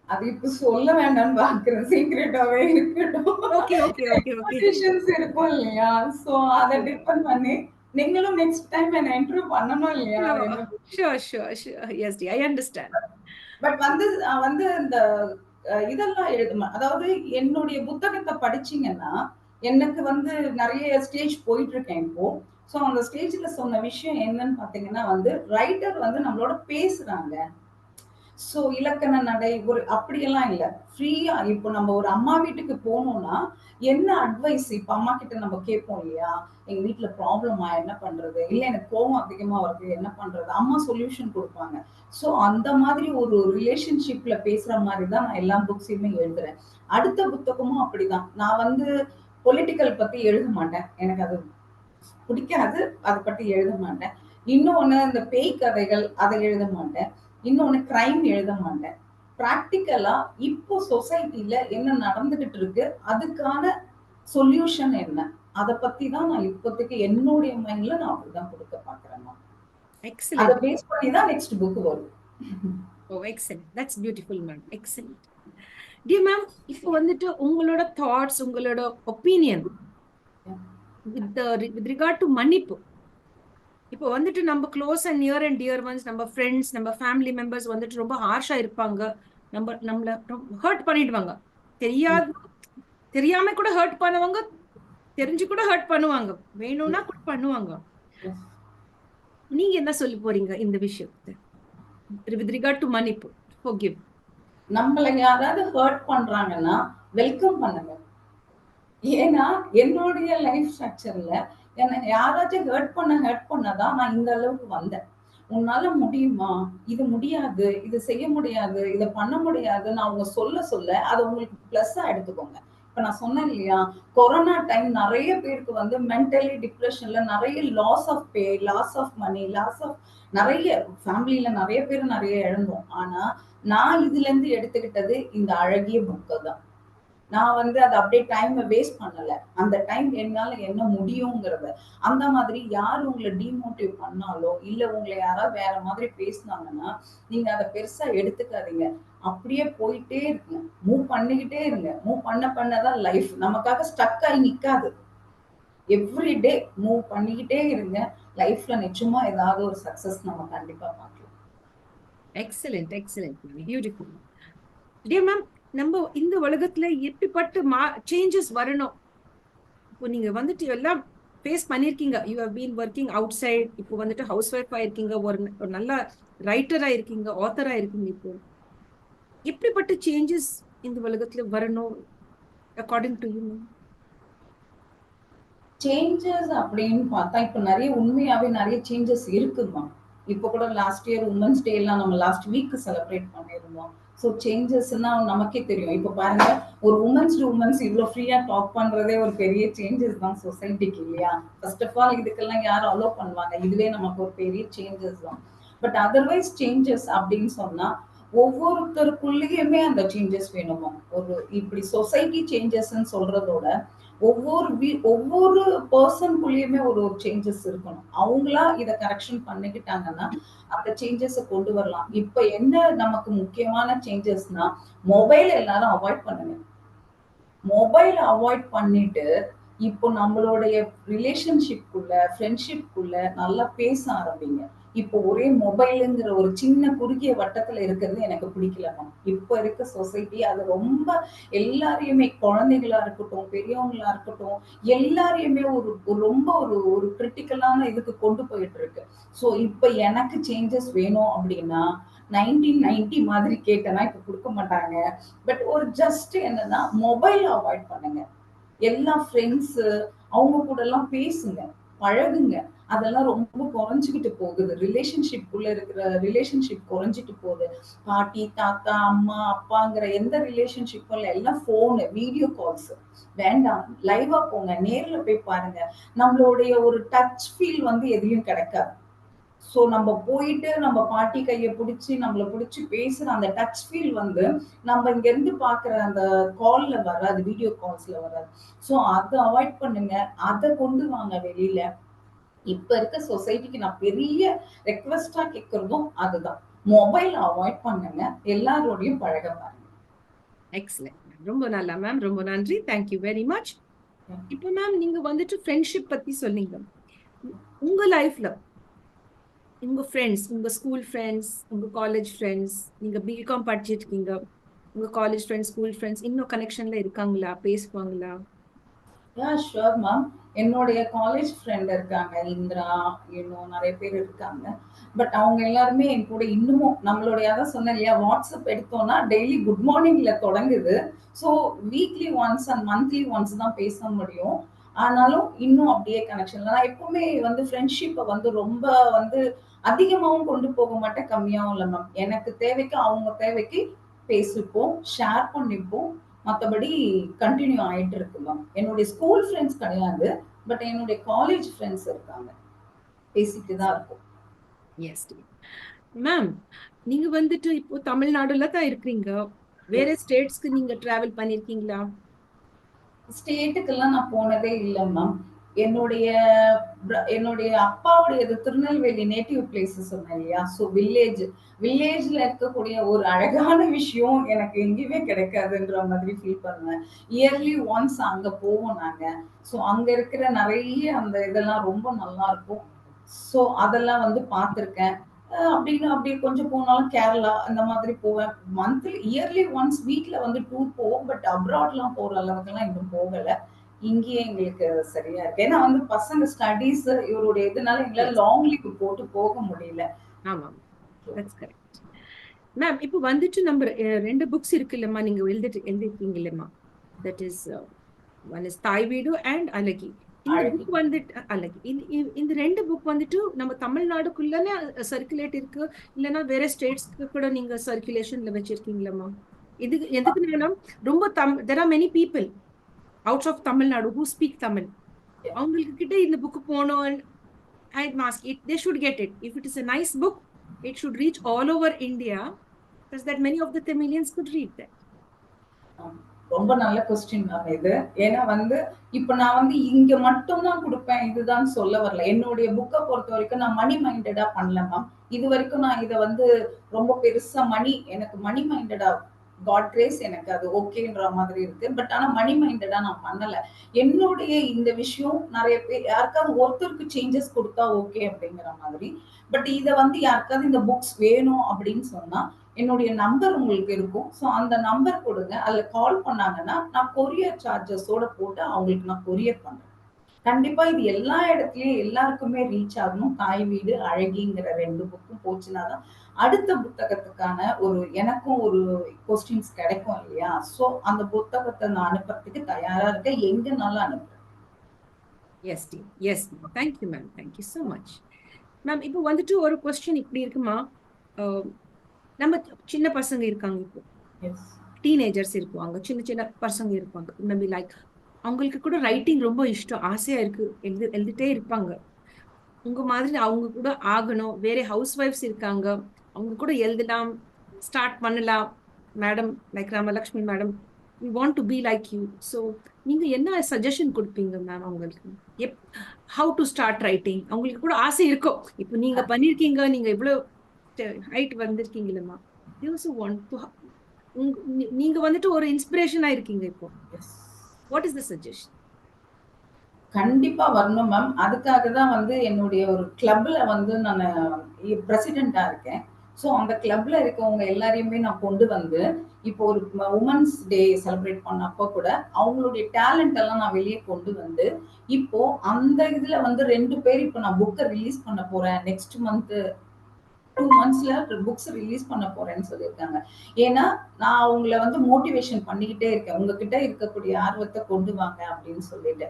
அது இப்ப சொல்ல வேண்டாம்னு பாக்குறேன். சீக்ரெட்டாவே இருக்கட்டும். Okay okay okay okay. Quotations இருக்கும் இல்லையா? சோ அத டிபெண்ட் பண்ணி நீங்களும் நெக்ஸ்ட் டைம் என்ன இன்டர்வியூ பண்ணணும் இல்லையா? Sure. Yes, I understand. But வந்து இந்த இதெல்லாம் அதாவது என்னுடைய புத்தகத்த படிச்சீங்கன்னா, எனக்கு வந்து நெறைய ஸ்டேஜ் போயிட்டு இருக்கேன் இப்போ. சோ அந்த ஸ்டேஜ்ல சொன்ன விஷயம் என்னன்னு பார்த்தீங்கன்னா வந்து, ரைட்டர் வந்து நம்மளோட பேசுறாங்க. சோ இலக்கண நடை ஒரு அப்படியெல்லாம் இல்ல. ஃப்ரீயா இப்போ நம்ம ஒரு அம்மா வீட்டுக்கு போனோம்னா, என்ன அட்வைஸ் இப்ப அம்மா கிட்ட நம்ம கேட்போம் இல்லையா? எங்க வீட்ல ப்ராப்ளமா என்ன பண்றது? இல்ல எனக்கு கோவம் அதிகமா வருது என்ன பண்றது? அம்மா சொல்யூஷன் குடுப்பாங்க. சோ அந்த மாதிரி ஒரு ரிலேஷன்ஷிப்ல பேசுற மாரி தான் நான் எல்லா புக்ஸயுமே எழுதுறேன். அடுத்த புத்தகமும் அப்படிதான். நான் வந்து பொலிட்டிக்கல் பத்தி எழுத மாட்டேன். எனக்கு அது பிடிக்காது. அத பத்தி எழுத மாட்டேன். இன்னொன்னு இந்த பேய் கதைகள் அத எழுத மாட்டேன். இன்னொன்னு கிரைம் எழுத மாட்டேன். பிராக்டிகலா இப்போ சொசைட்டில என்ன நடந்துகிட்டு இருக்கு? அதுக்கான சொல்யூஷன் என்ன? அத பத்தி தான் நான் இப்போதைக்கு என்னுடைய மைண்ட்ல நான் அப்படிதான் குடுக்க பார்க்கிறேன் மேம். அத Excellent. பேஸ் பண்ணி தான் நெக்ஸ்ட் புக் வரும். Oh, excellent. That's beautiful, ma'am. Excellent. Dear ma'am, இப்போ வந்துட்டு உங்களோட தாட்ஸ், உங்களோட ஒப்பீனியன் with regard to மன்னிப்பு. இப்போ வந்துட்டு நம்ம close and near and dear once, நம்ம ஃப்ரெண்ட்ஸ், நம்ம ஃபேமிலி மெம்பர்ஸ் வந்துட்டு ரொம்ப ஹார்ஷா இருப்பாங்க. நம்மள ஹர்ட் பண்ணிடுவாங்க. தெரியாம கூட ஹர்ட் பண்ணுவாங்க, தெரிஞ்சு கூட ஹர்ட் பண்ணுவாங்க, வேணும்னா கூட பண்ணுவாங்க. நீங்க என்ன சொல்ல போறீங்க இந்த விஷயத்தை with regard to மன்னிப்பு, forgive? நம்மள யாராவது ஹர்ட் பண்றாங்கன்னா வெல்கம் பண்ணுங்க. ஏன்னா என்னுடைய லைஃப் ஸ்ட்ரக்சர்ல என்ன யாராச்சும் ஹர்ட் பண்ணாதான் நான் இந்த அளவுக்கு வந்தேன். உன்னால முடியுமா? இது முடியாது, இது செய்ய முடியாது, இத பண்ண முடியாதுன்னு அவங்க சொல்ல அத உங்களுக்கு பிளஸ்ஸா எடுத்துக்கோங்க. இப்ப நான் சொன்னேன் இல்லையா? கொரோனா டைம் நெறைய பேருக்கு வந்து மென்டலி டிப்ரஷன்ல நெறைய loss of pay, loss of money, loss of நெறைய ஃபேமிலில நெறைய பேர் நெறைய இழந்தோம். ஆனா நான் இதுல இருந்து எடுத்துக்கிட்டது இந்த அழகிய புக்க தான். நான் வந்து அத அப்படியே டைம வேஸ்ட் பண்ணல. அந்த டைம் என்னால என்ன முடியுங்கிறத. அந்த மாதிரி யார் உங்கள டிமோட்டிவ் பண்ணாலோ, இல்ல உங்கள யாராவது வேற மாதிரி பேசுனாங்கன்னா, நீங்க அத பெருசா எடுத்துக்காதீங்க. அப்படியே போயிட்டே இருங்க. மூவ் பண்ணிக்கிட்டே இருங்க. மூவ் பண்ண தான் லைஃப். நமக்காக ஸ்டக் ஆயி நிக்காது. எவ்ரி டே மூவ் பண்ணிக்கிட்டே இருங்க. லைஃப்ல நிச்சயமா ஏதாவது ஒரு சக்சஸ் நம்ம கண்டிப்பா பார்க்கலாம். Excellent beautiful. டியர் மேம், நம்ம இந்த உலகத்துல எப்படிப்பட்ட சேஞ்சஸ் வரணும்? இப்போ நீங்க வந்துட்டு எல்லாம் ஃபேஸ் பண்ணிருக்கீங்க. You have been working outside, இப்போ வந்துட்டு ஹவுஸ் ஒய்ஃபா இருக்கீங்க, ஒரு நல்ல ரைட்டரா இருக்கீங்க, ஆத்தரா இருக்கீங்க. இப்போ எப்படிப்பட்ட சேஞ்சஸ் இந்த உலகத்துல வரணும் according to you ma'am? Changes அப்படின்னு பார்த்தா, இப்ப நெறைய உண்மையாவே நெறைய சேஞ்சஸ் இருக்குமா. இப்ப கூட லாஸ்ட் இயர் உமன்ஸ் டே எல்லாம் நம்ம லாஸ்ட் வீக் செலிப்ரேட் பண்ணியிருந்தோம். ஸோ சேஞ்சஸ்ன்னா நமக்கே தெரியும். இப்ப பாருங்க, ஒரு உமன்ஸ் டு உமன்ஸ் இவ்ளோ ஃப்ரீயா டாக் பண்றதே ஒரு பெரிய சேஞ்சஸ் தான் சொசைட்டிக்கு இல்லையா? ஃபர்ஸ்ட் ஆஃப் ஆல் இதுக்கெல்லாம் யார் அலோ பண்ணுவாங்க? இதுவே நமக்கு ஒரு பெரிய சேஞ்சஸ் தான். பட் அதர்வைஸ் சேஞ்சஸ் அப்படின்னு சொன்னா, ஒவ்வொருத்தருக்குள்ளேயுமே அந்த சேஞ்சஸ் வேணுமா. ஒரு இப்படி சொசைட்டி சேஞ்சஸ்ன்னு சொல்றதோட ஒவ்வொரு பர்சனுக்குள்ளயுமே ஒரு சேஞ்சஸ் இருக்கணும். அவங்களா இத கரெக்ஷன் பண்ணிக்கிட்டாங்கன்னா, அந்த சேஞ்சஸ கொண்டு வரலாம். இப்ப என்ன நமக்கு முக்கியமான சேஞ்சஸ்னா, மொபைல் எல்லாரும் அவாய்ட் பண்ணுங்க. மொபைல் அவாய்ட் பண்ணிட்டு, இப்போ நம்மளுடைய ரிலேஷன்ஷிப்குள்ள, ஃப்ரெண்ட்ஷிப்குள்ள நல்லா பேச ஆரம்பிங்க. இப்போ ஒரே மொபைலுங்கிற ஒரு சின்ன குறுகிய வட்டத்துல இருக்கிறது எனக்கு பிடிக்கலங்க. இப்ப இருக்க சொசைட்டி அது ரொம்ப எல்லாரையுமே குழந்தைகளா இருக்கட்டும், பெரியவங்களா இருக்கட்டும், எல்லாரையுமே ஒரு ஒரு ரொம்ப ஒரு ஒரு கிரிட்டிக்கலான இதுக்கு கொண்டு போயிட்டு இருக்கு. ஸோ இப்ப எனக்கு சேஞ்சஸ் வேணும் அப்படின்னா, 1990 மாதிரி கேட்டேன்னா இப்ப குடுக்க மாட்டாங்க. பட் ஒரு ஜஸ்ட் என்னன்னா மொபைல் அவாய்ட் பண்ணுங்க. எல்லா ஃப்ரெண்ட்ஸ் அவங்க கூட எல்லாம் பேசுங்க, பழகுங்க. அதெல்லாம் ரொம்ப குறைஞ்சுகிட்டு போகுது. ரிலேஷன்ஷிப்குள்ள இருக்கிற ரிலேஷன்ஷிப் குறைஞ்சிட்டு போகுது. பாட்டி, தாத்தா, அம்மா, அப்பாங்கிற எந்த ரிலேஷன்ஷிப்பும் இல்ல. எல்லாம் ஃபோனு, வீடியோ கால்ஸ். வேண்டாம். லைவா போங்க. நேர்ல போய் பாருங்க. நம்மளுடைய ஒரு டச் ஃபீல் வந்து எதுலயும் கிடைக்காது. சோ நம்ம போயிட்டு நம்ம பாட்டி கைய புடிச்சு, நம்மள புடிச்சு பேசுற அந்த டச் ஃபீல் வந்து, நம்ம இங்க இருந்து பாக்குற அந்த கால்ல வராது. வீடியோ கால்ஸ்ல வராது. சோ அத அவாய்ட் பண்ணுங்க. அத கொண்டு வாங்க வெளியில. இப்ப இருக்க சொசைட்டிக்கு நான் பெரிய ரெக்வெஸ்ட்டா கேட்கிறதும் அதுதான். மொபைல் அவாய்ட் பண்ணுங்க. எல்லாரோடையும் பழக பாருங்க. எக்ஸலென்ட். ரொம்ப நல்லா மேம். ரொம்ப நன்றி. Thank you very much. இப்போ மேம் நீங்க வந்துட்டு ஃப்ரெண்ட்ஷிப் பத்தி சொன்னீங்க. உங்க லைஃப்ல உங்க ஃப்ரெண்ட்ஸ், உங்க ஸ்கூல் ஃப்ரெண்ட்ஸ், உங்க காலேஜ் ஃப்ரெண்ட்ஸ், நீங்க பிகாம் படிச்சிட்டு இருக்கீங்க. உங்க காலேஜ் ஃப்ரெண்ட்ஸ், ஸ்கூல் ஃப்ரெண்ட்ஸ் இன்னும் கனெக்ஷன்ல இருக்காங்களா? பேசுவாங்களா? Sure ma'am. என்னுடைய காலேஜ் ஃப்ரெண்ட் இருக்காங்க. இந்திரா, இன்னும் நெறைய பேர் இருக்காங்க. பட் அவங்க எல்லாருமே என் கூட இன்னமும் நம்மளுடைய அதான் சொன்னேன் இல்லையா? வாட்ஸ்அப் எடுத்தோம்னா டெய்லி குட் மார்னிங்ல தொடங்குது. So weekly once and monthly once தான் பேச முடியும். ஆனாலும் இன்னும் அப்படியே கனெக்ஷன். நான் எப்பவுமே வந்து ஃப்ரெண்ட்ஷிப்ப வந்து ரொம்ப வந்து அதிகமாவும் கொண்டு போக மாட்டேன், கம்மியாவும் இல்ல மேம். எனக்கு தேவைக்கு, அவங்க தேவைக்கு பேசிப்போம், ஷேர் பண்ணிப்போம். மத்தபடி கன்டின்யூ ஆயிட்டு இருக்கு மேம். என்னுடைய ஸ்கூல் ஃப்ரெண்ட்ஸ் கிடையாது. பட் என்னுடைய காலேஜ் ஃப்ரெண்ட்ஸ் இருக்காங்க. பேசிட்டு தான் இருக்கோம். Yes ma'am. நீங்க வந்துட்டு இப்போ தமிழ்நாடுல தான் இருக்கிறீங்க. வேற ஸ்டேட்ஸ்க்கு நீங்க டிராவல் பண்ணிருக்கீங்களா? ஸ்டேட்டுக்கெல்லாம் நான் போனதே இல்ல மேம். என்னுடைய என்னுடைய அப்பாவுடையது திருநெல்வேலி நேட்டிவ் பிளேஸ் சொன்னேன் இல்லையா? ஸோ வில்லேஜ்ல இருக்கக்கூடிய ஒரு அழகான விஷயம் எனக்கு எங்கேயுமே கிடைக்காதுன்ற மாதிரி ஃபீல் பண்ணுவேன். இயர்லி ஒன்ஸ் அங்க போவோம் நாங்க. ஸோ அங்க இருக்கிற நெறைய அந்த இதெல்லாம் ரொம்ப நல்லா இருக்கும். ஸோ அதெல்லாம் வந்து பார்த்துருக்கேன். அப்படின்னு அப்படியே கொஞ்சம் போனாலும் கேரளா அந்த மாதிரி போவேன். இயர்லி ஒன்ஸ் வீட்ல வந்து டூர் போவோம். பட் அப்ராட்லாம் போற அளவுக்குலாம் இன்னும் போகல. இங்கேயே எங்களுக்கு சரியா இருக்கு. ஏன்னா வந்து பசங்க ஸ்டடீஸ் இவருடைய இதனால எங்களால எஸ். லாங் லீவ் போட்டு போக முடியல. ஆமாம். That's correct. மேம் இப்போ வந்துட்டு நம்ம ரெண்டு புக்ஸ் இருக்கு இல்லம்மா, நீங்க எழுதிருக்கீங்க இல்லம்மா. தட் இஸ் ஒன் இஸ் தாய் வீடு அண்ட் அழகி. இந்த அழகி. புக் வந்துட்டு அழகி இந்த ரெண்டு புக் வந்துட்டு நம்ம தமிழ்நாடுக்குள்ளே சர்க்குலேட் இருக்கு, இல்லைன்னா வேற ஸ்டேட்ஸ்க்கு கூட நீங்க சர்க்குலேஷன்ல வச்சிருக்கீங்களம்மா? எதுக்கு நேரம் ரொம்ப there are many people out of Tamil Nadu who speak Tamil. அவங்களுக்கு கிட்ட இந்த புக் போனோம். I must it they should get it. If it is a nice book, it should reach all over India, because that many of the Tamilians could read that. ரொம்ப நல்ல question ma'am இது. ஏன்னா வந்து இப்ப நான் வந்து இங்க மட்டும் தான் குடுப்பேன் இதுதான் சொல்ல வரல. என்னுடைய புக்க பொறுத்தவரைக்கும் நான் மணி மைண்டடா பண்ணல மேம். இதுவரைக்கும் நான் இத வந்து ரொம்ப பெருசா எனக்கு மணி மைண்டடா காட் கிரேஸ் எனக்கு அது ஓகேன்ற மாதிரி இருக்கு. பட் ஆனா மணி மைண்டடா நான் பண்ணல. என்னுடைய இந்த விஷயம் நெறைய பேர் யாருக்காவது ஒருத்தருக்கு சேஞ்சஸ் குடுத்தா ஓகே அப்படிங்கிற மாதிரி. பட் இத வந்து யாருக்காவது இந்த புக்ஸ் வேணும் அப்படின்னு சொன்னா என்னுடைய நம்பர் உங்களுக்கு இருக்கும். ஸோ அந்த நம்பர் கொடுங்க. அதுல கால் பண்ணாங்கன்னா, நான் கொரியர் சார்ஜஸோட போட்டு அவங்களுக்கு நான் கொரியர் பண்றேன். கண்டிப்பா இது எல்லா இடத்துலயும் எல்லாருக்குமே ரீச் ஆகணும். தாய் வீடு, அழகிங்கிற 2 புக்கும் போச்சுன்னா தான், அடுத்த புத்தகத்துக்கான எனக்கும் ஒரு கொஸ்டின்ஸ் கிடைக்கும் இல்லையா? ஸோ அந்த புத்தகத்த நான் அனுப்புறதுக்கு தயாரா இருக்கேன். எங்கனாலும் அனுப்புறேன். Yes, dear. Yes, ma'am. Thank you, ma'am. Thank you so much. Ma'am இப்போ வந்துட்டு ஒரு கொஸ்டின் இப்படி இருக்குமா, நம்ம சின்ன பசங்க இருக்காங்க, இப்போ எஸ். டீனேஜர்ஸ் இருப்பாங்க, சின்ன சின்ன பசங்க இருப்பாங்க, மேபி லைக் அவங்களுக்கு கூட ரைட்டிங் ரொம்ப இஷ்டம், ஆசையா இருக்கு, எழுதிட்டே இருப்பாங்க. உங்க மாதிரி அவங்க கூட ஆகணும். வேற ஹவுஸ் ஒய்ஃப்ஸ் இருக்காங்க, அவங்க கூட எழுதலாம், ஸ்டார்ட் பண்ணலாம். Madam like Ramalakshmi madam, we want to be like you. So நீங்க என்ன சஜஷன் கொடுப்பீங்க மேம் அவங்களுக்கு? How to start writing? அவங்களுக்கு கூட ஆசை இருக்கும். இப்போ நீங்க பண்ணிருக்கீங்க, நீங்க இவ்வளவு ஹைட் வந்திருக்கீங்களா, நீங்க வந்துட்டு ஒரு இன்ஸ்பிரேஷனா இருக்கீங்க இப்போ. Yes. What is the suggestion? கண்டிப்பா வரணும் மேம். அதுக்காக தான் வந்து என்னுடைய ஒரு கிளப்ல வந்து நானு பிரசிடென்ட்டா இருக்கேன். ஸோ அந்த கிளப்ல இருக்கவங்க எல்லாரையுமே நான் கொண்டு வந்து, இப்போ ஒரு வுமன்ஸ் டே செலிப்ரேட் பண்ணப்போ கூட, அவங்களுடைய டேலண்ட் எல்லாம் நான் வெளிய கொண்டு வந்து, இப்போ அந்த இதுல வந்து 2 பேர் இப்ப நான் புக்க ரிலீஸ் பண்ண போறேன் நெக்ஸ்ட் மந்த் 2 மந்த்ஸ்ல புக்ஸ் ரிலீஸ் பண்ண போறேன்னு சொல்லியிருக்காங்க. ஏன்னா நான் அவங்கள வந்து மோட்டிவேஷன் பண்ணிக்கிட்டே இருக்கேன். உங்ககிட்ட இருக்கக்கூடிய ஆர்வத்தை கொண்டு வாங்க அப்படின்னு சொல்லிட்டு.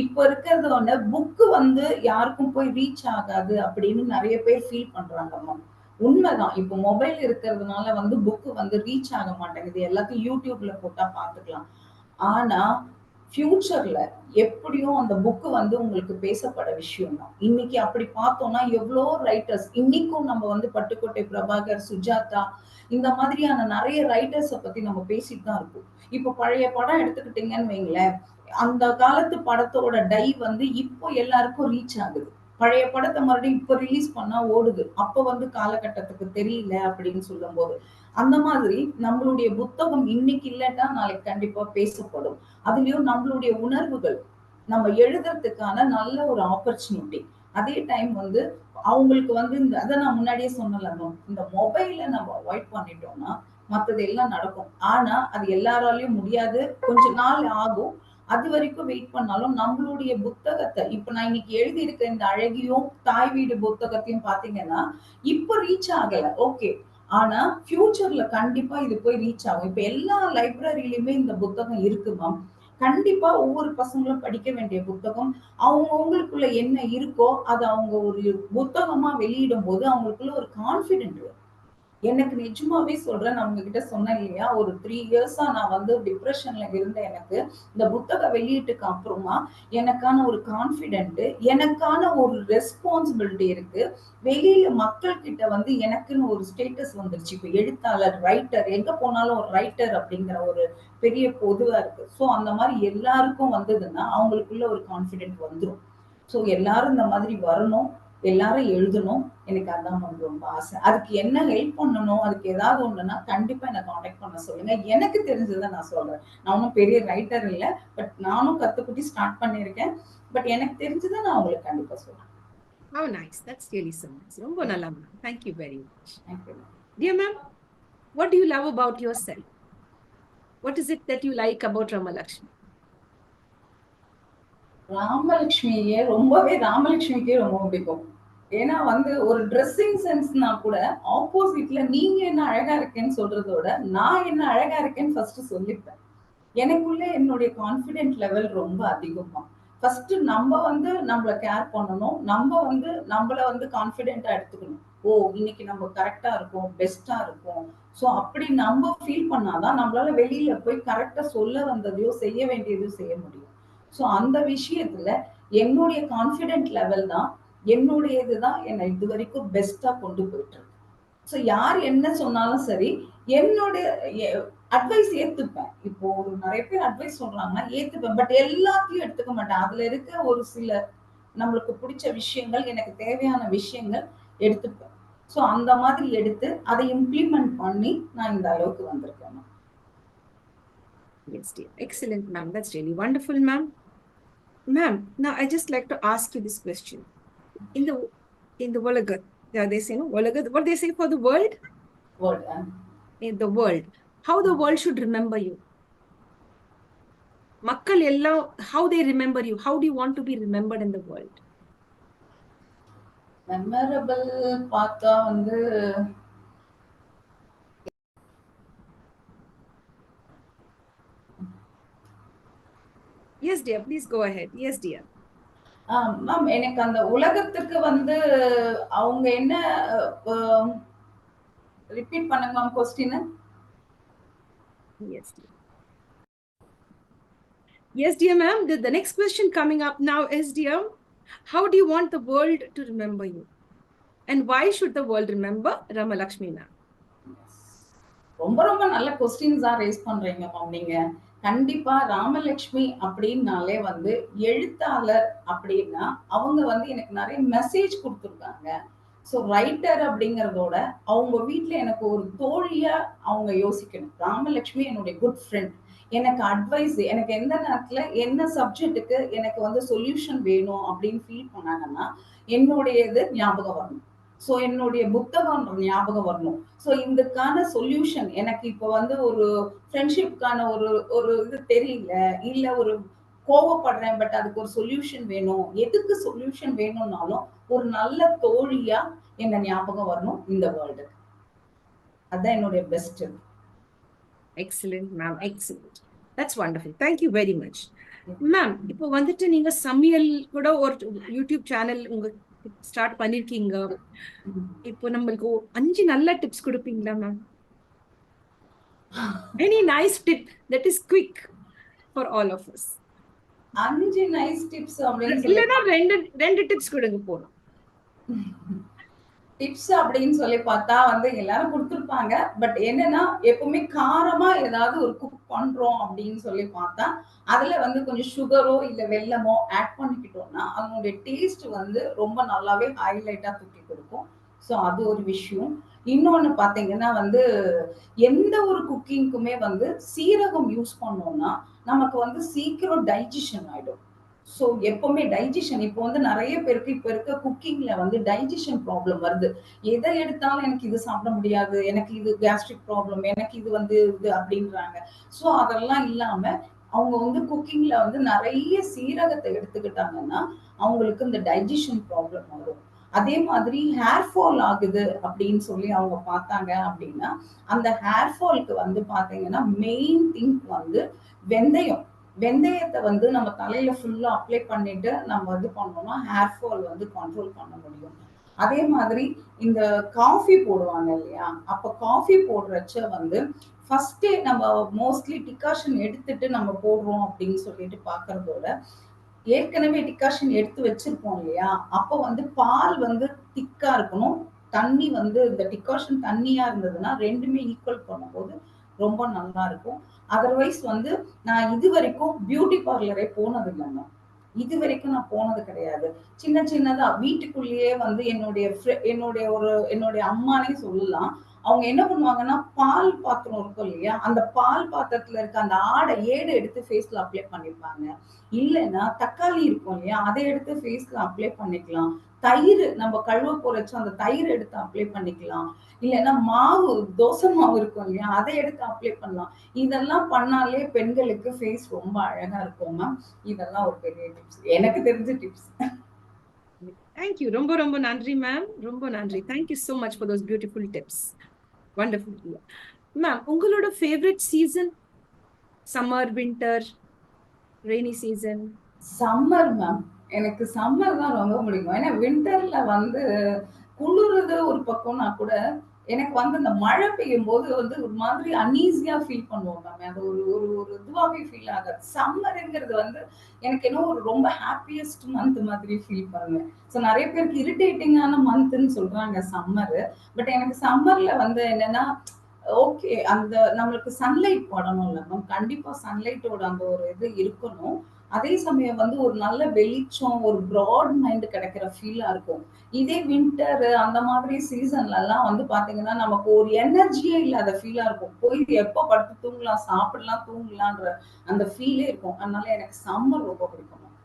இப்ப இருக்கிறது வந்து புக் வந்து யாருக்கும் போய் ரீச் ஆகாது அப்படின்னு நிறைய பேர் ஃபீல் பண்றாங்கம்மா. உண்மைதான். இப்போ மொபைல் இருக்கிறதுனால வந்து புக் வந்து ரீச் ஆக மாட்டேங்குது. எல்லாத்தையும் யூடியூப்ல போட்டா பாத்துக்கலாம். ஆனா ஃபியூச்சர்ல எப்படியும் அந்த புக் வந்து உங்களுக்கு பேசப்பட விஷயம் தான். இன்னைக்கு அப்படி பார்த்தோம்னா எவ்வளோ ரைட்டர்ஸ் இன்னைக்கும் நம்ம வந்து பட்டுக்கோட்டை பிரபாகர், சுஜாதா இந்த மாதிரியான நிறைய ரைட்டர்ஸ பத்தி நம்ம பேசிட்டு தான் இருக்கோம். இப்போ பழைய படம் எடுத்துக்கிட்டீங்கன்னு வைங்களேன், அந்த காலத்து படத்தோட டை வந்து இப்போ எல்லாருக்கும் ரீச் ஆகுது. பழைய படத்த மறுபடியும் இப்ப ரிலீஸ் பண்ணா ஓடுது. அப்ப வந்து காலகட்டத்துக்கு தெரியல அப்படின்னு சொல்லும்போது. அந்த மாதிரி நம்மளுடைய புத்தகம் இன்னைக்கு இல்லாட்டா நாளைக்கு கண்டிப்பா பேசப்படும். அதுலயும் நம்மளுடைய உணர்வுகள் நம்ம எழுதுறதுக்கான நல்ல ஒரு ஆப்பர்ச்சுனிட்டி. அதே டைம் வந்து அவங்களுக்கு வந்து அத நான் முன்னாடியே சொன்னேன்ல இந்த மொபைல நம்ம அவாய்ட் பண்ணிட்டோம்னா, மத்தது எல்லாம் நடக்கும். ஆனா அது எல்லாராலயும் முடியாது. கொஞ்ச நாள் ஆகும். அதுவரைக்கும் வெயிட் பண்ணாலும் நம்மளுடைய புத்தகத்த இப்ப நான் இன்னைக்கு எழுதியிருக்க இந்த அழகியும், தாய் வீடு புத்தகத்தையும் பார்த்தீங்கன்னா, இப்ப ரீச் ஆகல. ஓகே. ஆனா ஃபியூச்சர்ல கண்டிப்பா இது போய் ரீச் ஆகும். இப்ப எல்லா லைப்ரரியிலயுமே இந்த புத்தகம் இருக்கு மேம். கண்டிப்பா ஒவ்வொரு பசங்களும் படிக்க வேண்டிய புத்தகம். அவங்களுக்குள்ள என்ன இருக்கோ, அத அவங்க ஒரு புத்தகமா வெளியிடும்போது அவங்களுக்குள்ள ஒரு கான்ஃபிடென்ட் வரும். எனக்கு நிஜமாவே சொல்றேன். நான் உங்ககிட்ட சொன்னேன் இல்லையா? ஒரு 3 இயர்ஸா நான் வந்து டிப்ரஷன்ல இருந்த எனக்கு, இந்த புத்தக வெளியீட்டுக்கு அப்புறமா எனக்கான ஒரு கான்ஃபிடென்ட், எனக்கான ஒரு ரெஸ்பான்சிபிலிட்டி இருக்கு. வெளியில மக்கள் கிட்ட வந்து எனக்குன்னு ஒரு ஸ்டேட்டஸ் வந்துருச்சு. இப்ப எழுத்தாளர், ரைட்டர் எங்க போனாலும் ஒரு ரைட்டர் அப்படிங்கிற ஒரு பெரிய பொதுவா இருக்கு. சோ அந்த மாரி எல்லாருக்கும் வந்ததுன்னா, அவங்களுக்குள்ள ஒரு கான்ஃபிடென்ட் வந்துரும். சோ எல்லாரும் இந்த மாதிரி வரணும். எல்லாரும் எழுதணும். எனக்கு அதான் வந்து ரொம்ப ஆசை. அதுக்கு என்ன ஹெல்ப் பண்ணணும்? அதுக்கு ஏதாவது ஒண்ணுன்னா, கண்டிப்பா என்ன கான்டாக்ட் பண்ண சொல்லுங்க. எனக்கு தெரிஞ்சத நான் சொல்றேன். நான் ஒண்ணும் பெரிய ரைட்டர் இல்ல. பட் நானும் கத்துக்குட்டி ஸ்டார்ட் பண்ணியிருக்கேன். பட் எனக்கு தெரிஞ்சத நான் உங்களுக்கு கண்டிப்பா சொல்றேன். How nice. That's really so nice. ரொம்ப Yeah. நல்லா ma'am. Thank you very much. Thank you. Dear ma'am, what do you love about yourself? What is it that you like about Ramalakshmi? ராமலட்சுமிக்கே ரொம்ப பிடிக்கும். ஏன்னா வந்து ஒரு ட்ரெஸ்ஸிங் சென்ஸ்னா கூட ஆப்போசிட்ல நீங்க என்ன அழகா இருக்கேன்னு சொல்றத விட, நான் என்ன அழகா இருக்கேன்னு ஃபர்ஸ்ட் சொல்லிப்பேன். எனக்குள்ள என்னுடைய கான்ஃபிடென்ட் லெவல் ரொம்ப அதிகமா. ஃபர்ஸ்ட் நம்ம வந்து நம்மள கேர் பண்ணணும். நம்ம வந்து நம்மள வந்து கான்ஃபிடென்ட்டா எடுத்துக்கணும். ஓ! இன்னைக்கு நம்ம கரெக்ட்டா இருக்கோம், பெஸ்ட்டா இருக்கோம். சோ அப்படி நம்ம ஃபீல் பண்ணாதான் நம்மளால வெளியில போய் கரெக்ட்டா சொல்ல வந்ததையோ, செய்ய வேண்டியதையோ செய்ய முடியும். சோ அந்த விஷயத்துல என்னுடைய கான்ஃபிடென்ட் லெவல் தான் என்னுடைய இதுதான் என்ன இதுவரைக்கும் பெஸ்ட்டா கொண்டு போயிட்டு இருக்கு. சோ யார் என்ன சொன்னாலும் சரி, என்னுடைய எ அட்வைஸ் ஏத்துப்பேன். இப்போ ஒரு நெறைய பேர் அட்வைஸ் சொல்றாங்கன்னா ஏத்துப்பேன். பட் எல்லாத்தையும் எடுத்துக்க மாட்டேன். அதுல இருக்க ஒரு சில நம்மளுக்கு புடிச்ச விஷயங்கள், எனக்கு தேவையான விஷயங்கள் எடுத்துப்பேன். சோ அந்த மாதிரி எடுத்து அதை இம்ப்ளிமெண்ட் பண்ணி நான் இந்த அளவுக்கு வந்திருக்கேன். Yes, dear. Excellent, ma'am. That's really wonderful, ma'am. Ma'am, now I just like to ask you this question. In the Volagat, they say, no, Volagat, what they say for the world? World In the world. How the world should remember you? Makkal ellam, how they remember you? How do you want to be remembered in the world? Memorable பார்த்தா வந்து Yes, dear. Please go ahead. Yes, dear. Ma'am எனக்கு அந்த உலகத்துக்கு வந்து அவங்க என்ன repeat பண்ணுங்க ma'am question. Yes, dear. Yes, dear ma'am. The next question coming up now is, dear, how do you want the world to remember you? And why should the world remember Ramalakshmi, ma'am? ரொம்ப ரொம்ப நல்ல questions தான் rice பண்றீங்க ma'am நீங்க. கண்டிப்பா ராமலட்சுமி அப்படின்னாலே வந்து எழுத்தாளர் அப்படின்னா அவங்க வந்து எனக்கு நிறைய மெசேஜ் கொடுத்துருக்காங்க. ஸோ ரைட்டர் அப்படிங்கிறதோட அவங்க வீட்ல எனக்கு ஒரு தோழியா அவங்க யோசிக்கணும். ராமலட்சுமி என்னுடைய குட் ஃப்ரெண்ட். எனக்கு அட்வைஸ் எனக்கு எந்த நேரத்துல என்ன சப்ஜெக்ட்டுக்கு எனக்கு வந்து சொல்யூஷன் வேணும் அப்படின்னு ஃபீல் பண்ணாங்கன்னா என்னுடைய இது ஞாபகம் வரணும். ஸோ என்னுடைய புத்தகம் ஞாபகம் வரணும். ஸோ இதுக்கான சொல்யூஷன் எனக்கு இப்போ வந்து ஒரு ஃப்ரெண்ட்ஷிப்கான ஒரு ஒரு இது தெரியல. இல்ல ஒரு கோவப்படுறேன், பட் அதுக்கு ஒரு சொல்யூஷன் வேணும். எதுக்கு சொல்யூஷன் வேணும்னாலும் ஒரு நல்ல தோழியா என்ன ஞாபகம் வரணும் இந்த வேர்ல்டுக்கு. அதான் என்னுடைய best. Excellent ma'am, excellent. That's wonderful. Thank you very much ma'am. இப்போ வந்துட்டு நீங்க சமையல் கூட ஒரு யூடியூப் சேனல் உங்க ஸ்டார்ட் பண்ணிருக்கீங்க. இப்போ நம்மளுக்கு 5 நல்ல டிப்ஸ் கொடுப்பீங்களா ma'am? Any nice tip that is quick for all of us. 5 nice tips அப்படின்னு சொல்லி இல்லனா ரெண்டு டிப்ஸ் கொடுங்க போறோம். டிப்ஸ் அப்படின்னு சொல்லி பார்த்தா வந்து எல்லாரும் கொடுத்துருப்பாங்க. பட் என்னன்னா எப்பவுமே காரமா ஏதாவது ஒரு குக் பண்றோம் அப்படின்னு சொல்லி பார்த்தா அதுல வந்து கொஞ்சம் சுகரோ இல்ல வெல்லமோ ஆட் பண்ணிக்கிட்டோம்னா அதனுடைய டேஸ்ட் வந்து ரொம்ப நல்லாவே ஹைலைட்டா தூக்கி கொடுக்கும். ஸோ அது ஒரு விஷயம். இன்னொன்னு பாத்தீங்கன்னா வந்து எந்த ஒரு குக்கிங்க்குமே வந்து சீரகம் யூஸ் பண்ணோம்னா நமக்கு வந்து சீக்கிரம் டைஜஷன் ஆயிடும். ஸோ எப்பவுமே டைஜஷன் இப்போ வந்து நிறைய பேருக்கு இப்ப இருக்க குக்கிங்ல வந்து டைஜஷன் ப்ராப்ளம் வருது. எதை எடுத்தாலும் எனக்கு இது சாப்பிட முடியாது, எனக்கு இது கேஸ்ட்ரிக் ப்ராப்ளம், எனக்கு இது வந்து இது அப்படின்றாங்க. ஸோ அதெல்லாம் இல்லாம அவங்க வந்து குக்கிங்ல வந்து நிறைய சீரகத்தை எடுத்துக்கிட்டாங்கன்னா அவங்களுக்கு இந்த டைஜஷன் ப்ராப்ளம் வரும். அதே மாதிரி ஹேர் ஃபால் ஆகுது அப்படின்னு சொல்லி அவங்க பார்த்தாங்க அப்படின்னா அந்த ஹேர் ஃபால்க்கு வந்து பாத்தீங்கன்னா மெயின் திங் வந்து வெந்தயம். வெந்தயத்தை வந்து நம்ம தலையில ஃபுல்லா அப்ளை பண்ணிட்டு நம்ம இது பண்ணோம்னா ஹேர் ஃபால் வந்து கண்ட்ரோல் பண்ண முடியும். அதே மாதிரி இந்த காஃபி போடுவாங்க இல்லையா, அப்ப காஃபி போடுறச்ச வந்து ஃபர்ஸ்டே நம்ம மோஸ்ட்லி டிகாஷன் எடுத்துட்டு நம்ம போடுறோம் அப்படின்னு சொல்லிட்டு பாக்குறதோட ஏற்கனவே டிகாஷன் எடுத்து வச்சிருப்போம் இல்லையா, அப்ப வந்து பால் வந்து திக்கா இருக்கணும், தண்ணி வந்து இந்த டிகாஷன் தண்ணியா இருந்ததுன்னா ரெண்டுமே ஈக்குவல் பண்ணும்போது ரொம்ப நல்லா இருக்கும். அதர்வைஸ் வந்து நான் இது வரைக்கும் பியூட்டி பார்லரே போனது இல்லைங்க. இது வரைக்கும் நான் போனது கிடையாது. சின்ன சின்னதா வீட்டுக்குள்ளேயே வந்து என்னுடைய அம்மானே சொல்லலாம். அவங்க என்ன பண்ணுவாங்கன்னா பால் பாத்திரம் இருக்கும் இல்லையா, அந்த பால் பாத்திரத்துல இருக்க அந்த ஏடு எடுத்து ஃபேஸ்ல அப்ளை பண்ணிப்பாங்க. இல்லைன்னா தக்காளி இருக்கும் இல்லையா, அதை எடுத்து ஃபேஸ்ல அப்ளை பண்ணிக்கலாம். தயிர் நம்ம கழுவ போறச்ச அந்த தயிர் எடுத்து அப்ளை பண்ணிக்கலாம். இல்லைன்னா மாவு, தோசை மாவு இருக்கும் இல்லையா, அதை எடுத்து அப்ளை பண்ணலாம். இதெல்லாம் பண்ணாலே பெண்களுக்கு ஃபேஸ் ரொம்ப அழகா இருக்கும் மேம். இதெல்லாம் ஒரு பெரிய டிப்ஸ், எனக்கு தெரிஞ்ச டிப்ஸ். தேங்க்யூ. ரொம்ப ரொம்ப நன்றி மேம், ரொம்ப நன்றி. Thank you so much for those beautiful tips. Wonderful. Ma'am, உங்களோட favourite season? Summer, winter, rainy season? Summer ma'am. எனக்கு சம்மர் தான் ரொம்ப பிடிக்கும். ஏன்னா வின்டர்ல வந்து குளிருது ஒரு பக்கம்னா கூட எனக்கு வந்து இந்த மழை பெய்யும்போது வந்து ஒரு மாதிரி அன்ஈஸியா ஃபீல் பண்ணுவோம் மேம். அது ஒரு ஒரு ஒரு இதுவாவே ஃபீல் ஆகாது. சம்மர்ங்கிறது வந்து எனக்கு என்னவோ ஒரு ரொம்ப ஹாப்பியஸ்ட் மந்த் மாதிரி ஃபீல் பண்ணுவேன். ஸோ நெறைய பேருக்கு இரிட்டேட்டிங்கான மந்த்ன்னு சொல்றாங்க சம்மரு. பட் எனக்கு சம்மர்ல வந்து என்னன்னா, ஓகே அந்த நம்மளுக்கு சன்லைட் படணும்ல மேம். கண்டிப்பா சன்லைட்டோட அந்த ஒரு இது இருக்கணும். அதே சமயம் வந்து ஒரு நல்ல வெளிச்சம், ஒரு பிராட் மைண்ட் கிடைக்கிற ஃபீலா இருக்கும். இதே வின்டர் அந்த மாதிரி சீசன்லலாம் வந்து பாத்தீங்கன்னா, நமக்கு ஒரு எனர்ஜியே இல்லாத ஃபீலா இருக்கும். போய் எப்ப படுத்து தூங்கலாம், சாப்பிடலாம், தூங்கலான்ற அந்த ஃபீலே இருக்கும். அதனால எனக்கு சம்மர் ரொம்ப பிடிக்கும் ma'am.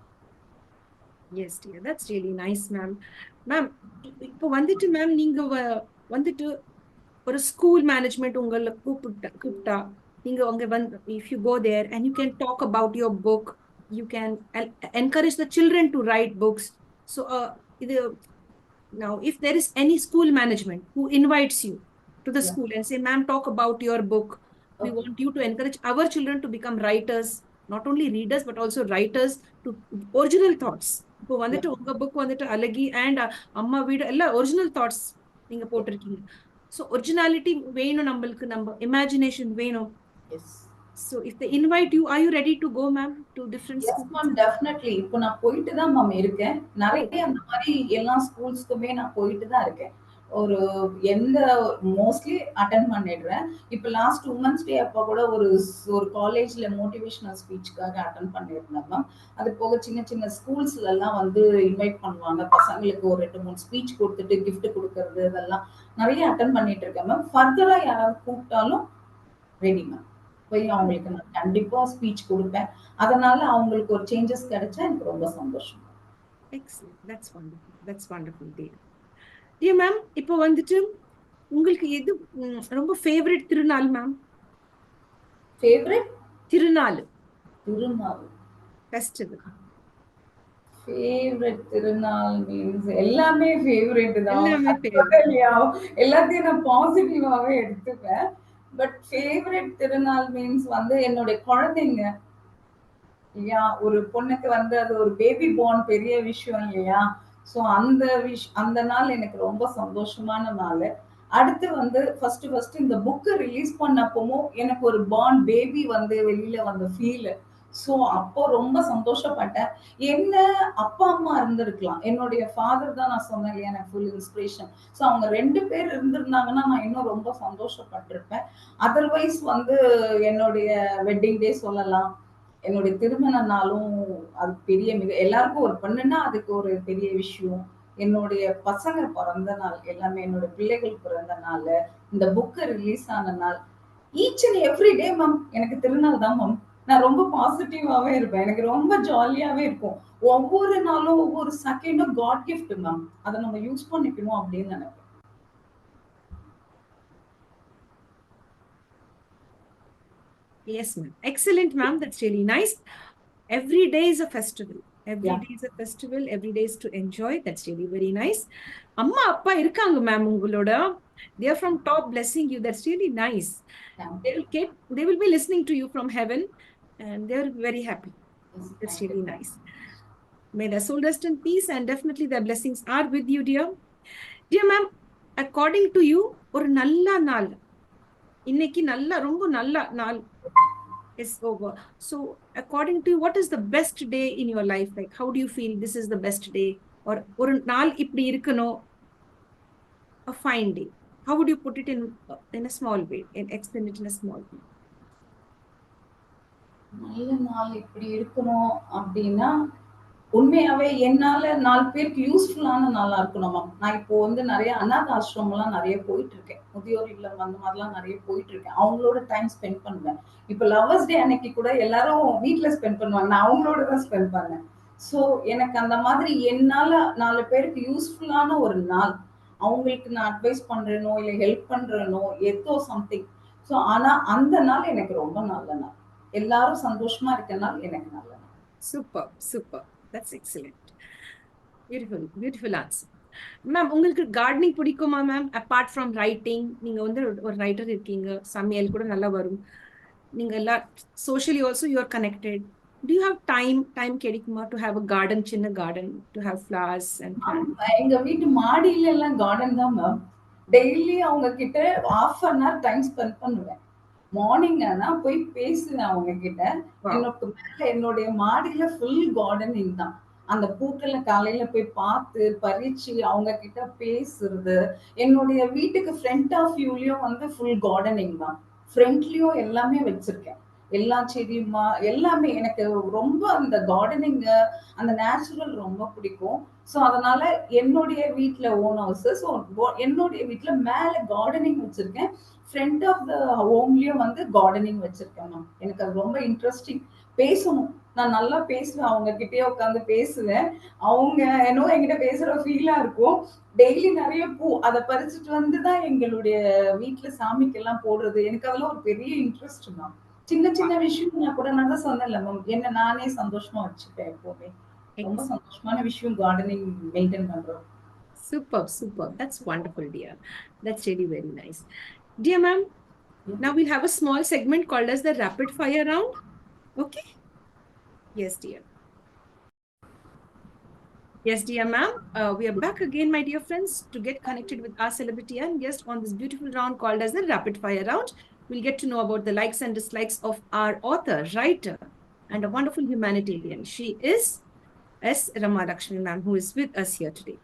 S dear, that's really nice ma'am. Ma'am, இப்போ வந்துட்டு மேம் நீங்க வந்துட்டு ஒரு ஸ்கூல் மேனேஜ்மெண்ட் உங்களை கூப்பிட்டா நீங்க அங்க வந்து if you go there and you can talk about your book, you can encourage the children to write books. So இது now if there is any school management who invites you to the Yeah. school and say ma'am talk about your book, we Okay. want you to encourage our children to become writers, not only readers but also writers to original thoughts. இப்போ Yeah. வந்துட்டு உங்க book வந்துட்டு அழகி and அம்மா வீடு எல்லாம் original thoughts நீங்க Yeah. போட்டிருக்கீங்க. ஸோ ஒரிஜினாலிட்டி வேணும், நம்மளுக்கு நம்ம இமேஜினேஷன் வேணும். Yes. So if they invite you, are you ready to go ma'am to different yes schools? Ma'am, definitely. இப்போ நான் போயிட்டு தான் மேம் இருக்கேன். Oh, நெறைய அந்த மாரி எல்லா ஸ்கூல்ஸ்க்குமே நான் போயிட்டு தான் இருக்கேன். ஒரு எந்த மோஸ்ட்லி அட்டெண்ட் பண்ணிடுறேன். இப்ப லாஸ்ட் உமன்ஸ் டே அப்ப கூட ஒரு காலேஜ்ல மோட்டிவேஷனல் ஸ்பீச்சுக்காக அட்டெண்ட் பண்ணியிருந்தேன் மேம். அது போக சின்ன சின்ன ஸ்கூல்ஸ்லலாம் வந்து இன்வைட் பண்ணுவாங்க. பசங்களுக்கு ஒரு 2, 3 ஸ்பீச் குடுத்துட்டு கிஃப்ட் குடுக்கறது இதெல்லாம் நெறைய அட்டெண்ட் பண்ணிட்டு இருக்கேன் மேம். ஃபர்தரா யாராவது கூப்பிட்டாலும் ரெடி மேம். போய் அவங்களுக்கு நான் கண்டிப்பா ஸ்பீச் குடுப்பேன். அதனால அவங்களுக்கு ஒரு சேஞ்சஸ் கிடைச்சா எனக்கு ரொம்ப சந்தோஷம். excellent. That's wonderful. That's wonderful, dear. Dear ma'am, இப்போ வந்துட்டு உங்களுக்கு எது ரொம்ப ஃபேவரட் திருநாள் மேம்? ஃபேவரட் திருநாள். திருநாள். festival. ஃபேவரட் திருநாள் மீன்ஸ் எல்லாமே ஃபேவரட் தான். எல்லாமே அது favorite. இல்லையா? எல்லாத்தையும் நான் பாசிட்டிவாவே எடுத்துப்பேன். பட் ஃபேவரட் திருநாள் மீன்ஸ் வந்து என்னுடைய குழந்தைங்க இல்லையா? ஒரு பொண்ணுக்கு வந்து அது ஒரு பேபி பார்ன் பெரிய விஷயம் இல்லையா? ஸோ அந்த நாள் எனக்கு ரொம்ப சந்தோஷமான நாளு. அடுத்து வந்து ஃபர்ஸ்ட் இந்த புக்க ரிலீஸ் பண்ணப்பவும் எனக்கு ஒரு பார்ன் பேபி வந்து வெளியில வந்த ஃபீலு. ஸோ அப்போ ரொம்ப சந்தோஷப்பட்டேன். என்ன அப்பா, அம்மா இருந்திருக்கலாம். என்னுடைய ஃபாதர் தான் நான் சொன்னேன் இல்லையா? எனக்கு ஃபுல் இன்ஸ்பிரேஷன். ஸோ அவங்க 2 பேர் இருந்திருந்தாங்கன்னா, நான் இன்னும் ரொம்ப சந்தோஷப்பட்டுருப்பேன். அதர்வைஸ் வந்து என்னுடைய வெட்டிங் டே சொல்லலாம். என்னுடைய திருமண நாளும் அது பெரிய எல்லாருக்கும் ஒரு பொண்ணுன்னா அதுக்கு ஒரு பெரிய விஷயம். என்னுடைய பசங்க பொறந்த நாள், எல்லாமே என்னோட பிள்ளைகள் பிறந்த நாளு, இந்த புக் ரிலீஸ் ஆன நாள். Each and every day ma'am எனக்கு திருநாள் தான் மேம். நான் ரொம்ப பாசிட்டிவாவே இருப்பேன். எனக்கு ரொம்ப ஜாலியாவே இருக்கும். ஒவ்வொரு நாளும், ஒவ்வொரு செகண்டும் காட் கிஃப்ட் மேம். அத நம்ம யூஸ் பண்ணிக்கணும் அப்படின்னு நினைப்பேன். Yes, ma'am. Excellent, ma'am. That's really nice. Every day is a festival. Every Yeah. day is a festival. Every day is to enjoy. That's really very nice. அம்மா அப்பா இருக்காங்க ma'am உங்களோட. They are from top blessing you. That's really nice. Thank They you. will get, they will be listening to you from heaven, and they are very happy. Yes, That's thank you. really nice. May their soul rest in peace, and definitely their blessings are with you, dear. Dear ma'am, according to you, ஒரு நல்ல நாள், இன்னைக்கு நல்ல ரொம்ப நல்ல நாள் is over. So, according to you, what is the best day in your life? Like, how do you feel this is the best day? Or ஒரு நாள் இப்படி இருக்கணும், a fine day. How would you put it in a small way, and explain it in a small way? நல்ல நாள் இப்படி இருக்கணும் அப்படின்னா, உண்மையாவே என்னால 4 பேருக்கு யூஸ்ஃபுல்லான நாளா இருக்கணும் மேம். நான் இப்போ வந்து நெறைய அநாத ஆசிரமம்லாம் நெறைய போயிட்டு இருக்கேன். முதியோர் இல்லம் அந்த மாரிலாம் நெறைய போயிட்டு இருக்கேன். அவங்களோட டைம் ஸ்பெண்ட் பண்ணுவேன். இப்ப லவ்வர்ஸ் டே அன்னைக்கு கூட எல்லாரும் வீட்ல ஸ்பெண்ட் பண்ணுவாங்க. நான் அவங்களோட தான் ஸ்பெண்ட் பண்ணேன். ஸோ எனக்கு அந்த மாதிரி என்னால 4 பேருக்கு யூஸ்ஃபுல்லான ஒரு நாள். அவங்களுக்கு நான் அட்வைஸ் பண்றேனோ, இல்ல ஹெல்ப் பண்றேனோ, ஏதோ சம்திங். ஸோ ஆனா அந்த நாள் எனக்கு ரொம்ப நல்ல நாள். எல்லாரும் சந்தோஷமா இருக்க நாள் எனக்கு நல்ல நாள். Super, super. That's excellent. Beautiful, beautiful answer. Ma'am உங்களுக்கு கார்டனிங் பிடிக்குமா மேம்? அப்பார்ட் ஃப்ரம் ரைட்டிங், நீங்க வந்து ஒரு ரைட்டர் இருக்கீங்க, சமையல் கூட நல்லா வரும். நீங்க எல்லாம் socially also you are connected. To you have time கிடைக்குமா டு ஹாவ் அ கார்டன், சின்ன garden, to have flowers and plant? எங்க வீட்டு மாடியில எல்லாம் கார்டன் தான் மேம். டெய்லி அவங்க கிட்ட half an hour time spend பண்ணுவேன். மார்னிங் ஆனா போய் பேசுவேன் அவங்க கிட்ட. எனக்கு மேல என்னுடைய மாடியில ஃபுல் கார்டனிங் தான். அந்த பூக்கள காலையில போய் பார்த்து, பறிச்சு அவங்க கிட்ட பேசுறது. என்னுடைய வீட்டுக்கு ஃப்ரண்ட் ஆஃப் வியூலயும் வந்து ஃபுல் கார்டனிங் தான். ஃப்ரண்ட்லயும் எல்லாமே வச்சிருக்கேன். எல்லா செடியுமா எல்லாமே எனக்கு ரொம்ப அந்த கார்டனிங் அந்த நேச்சுரல் ரொம்ப பிடிக்கும். ஸோ அதனால என்னுடைய வீட்ல ஓன் ஹவுஸ். ஸோ என்னுடைய வீட்ல மேல கார்டனிங் வச்சிருக்கேன். ஃப்ரண்ட் ஆஃப் த ஹோம்லயும் வந்து கார்டனிங் வச்சிருக்கேன் மேம். எனக்கு அது ரொம்ப இன்ட்ரெஸ்டிங். பேசணும். நான் நல்லா பேசுவேன். அவங்க கிட்டயே உட்காந்து பேசுவேன். அவங்க என்னவோ என்கிட்ட பேசுற ஃபீலா இருக்கும். டெய்லி நெறைய பூ அத பறிச்சுட்டு வந்து தான் எங்களுடைய வீட்ல சாமிக்கெல்லாம் போடுறது. எனக்கு அதுல ஒரு பெரிய இன்ட்ரெஸ்ட் மேம். சின்ன சின்ன விஷயம் நான் கூட நான் தான் சொன்னேன்ல மேம். என்ன நானே சந்தோஷமா வச்சுப்பேன் எப்பவுமே. ரொம்ப சந்தோஷமான விஷயம் கார்டனிங் மெயின்டெயின் பண்றது. Super, super. That's wonderful, dear. That's really very nice. Dear ma'am, now we'll have a small segment called as the rapid fire round. Okay? Yes, dear. Yes, dear ma'am. We are back again, my dear friends, to get connected with our celebrity and guest on this beautiful round called as the rapid fire round. We'll get to know about the likes and dislikes of our author, writer, and a wonderful humanitarian. She is S. Rama Lakshmi, ma'am, who is with us here today.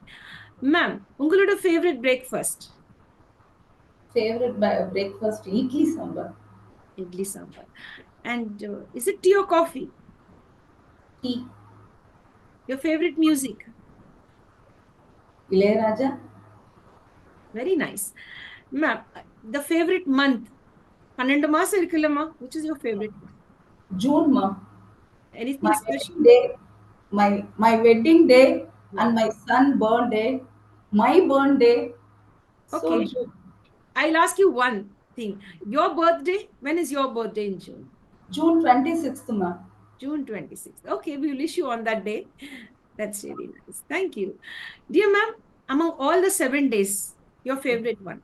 Ma'am, உங்களோட favorite breakfast? Favorite breakfast idli sambar. Idli sambar. And is it tea or coffee? Tea. Your favorite music? Ilayaraja. Very nice. Ma'am, the favorite month? 12 மாசம் இருக்குல்லம்மா, which is your favorite month? June ma'am. Anything special? Day, my wedding day and my son birthday, my birthday. Okay. So I'll ask you one thing. Your birthday, when is your birthday in June? June 26th ma'am. June 26th. Okay, we will wish you on that day. That's really nice. Thank you. Dear ma'am, among all the 7 days, your favorite one?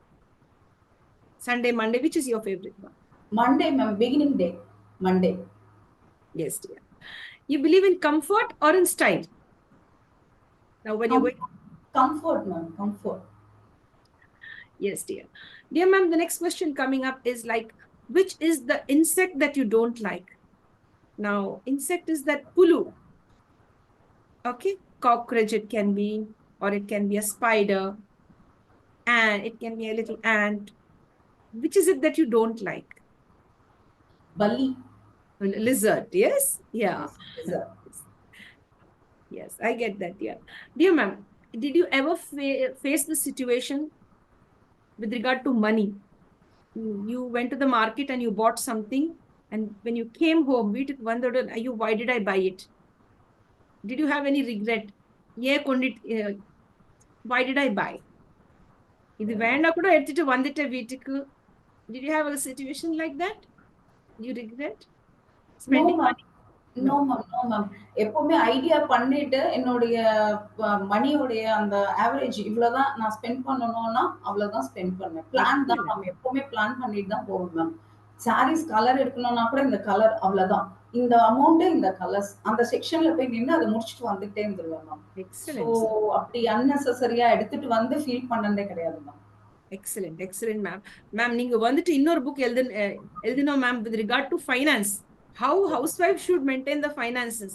Sunday, Monday, which is your favorite one? Monday, ma'am, beginning day. Monday. Yes, dear. You believe in comfort or in style? Now, when you're going. Comfort, ma'am, comfort. Yes, dear. Dear ma'am, the next question coming up is like, which is the insect that you don't like? Now, insect is that pulu. Okay, cockroach it can be, or it can be a spider, and it can be a little ant. Which is it that you don't like? Bali. Lizard, yes? Yeah. Yes, lizard. Yes, I get that. Yeah. Dear ma'am, did you ever face the situation with regard to money? You went to the market and you bought something, and when you came home, we wondered, why did I buy it? Did you have any regret? Yeah, why did I buy? இது வேண்டா கூட எடுத்துட்டு வந்துட்ட வீட்டுக்கு. Did you have a situation like that? You regret No, spending ma'am. money? No. No ma'am, no ma'am. எப்பவுமே idea பண்ணிட்டு என்னுடைய மணியோடைய அந்த ஆவரேஜ் இவ்வளவுதான் நான் ஸ்பெண்ட் பண்ணணும்னா அவ்வளவுதான் ஸ்பெண்ட் பண்ணுவேன். பிளான் தான் Excellent. நம்ம எப்பவுமே பிளான் பண்ணிட்டு தான் போவோம் மேம். சாரீஸ் கலர் எடுக்கணும்னா கூட இந்த கலர் அவ்வளவுதான். இந்த அமௌண்ட் இந்த கலர்ஸ் அந்த செக்ஷன்ல போய் நின்று அதை முடிச்சுட்டு வந்துட்டே இருந்துருவேன் மேம். So Excellent, sir. அப்படி அன்னெசரியா எடுத்துட்டு வந்து ஃபீல் பண்ணதே கிடையாது ma'am. Excellent, excellent, ma'am. Ma'am, நீங்க வந்துட்டு இன்னொரு புக் எழுதினோம் ma'am with regard to finance. How housewife should maintain the finances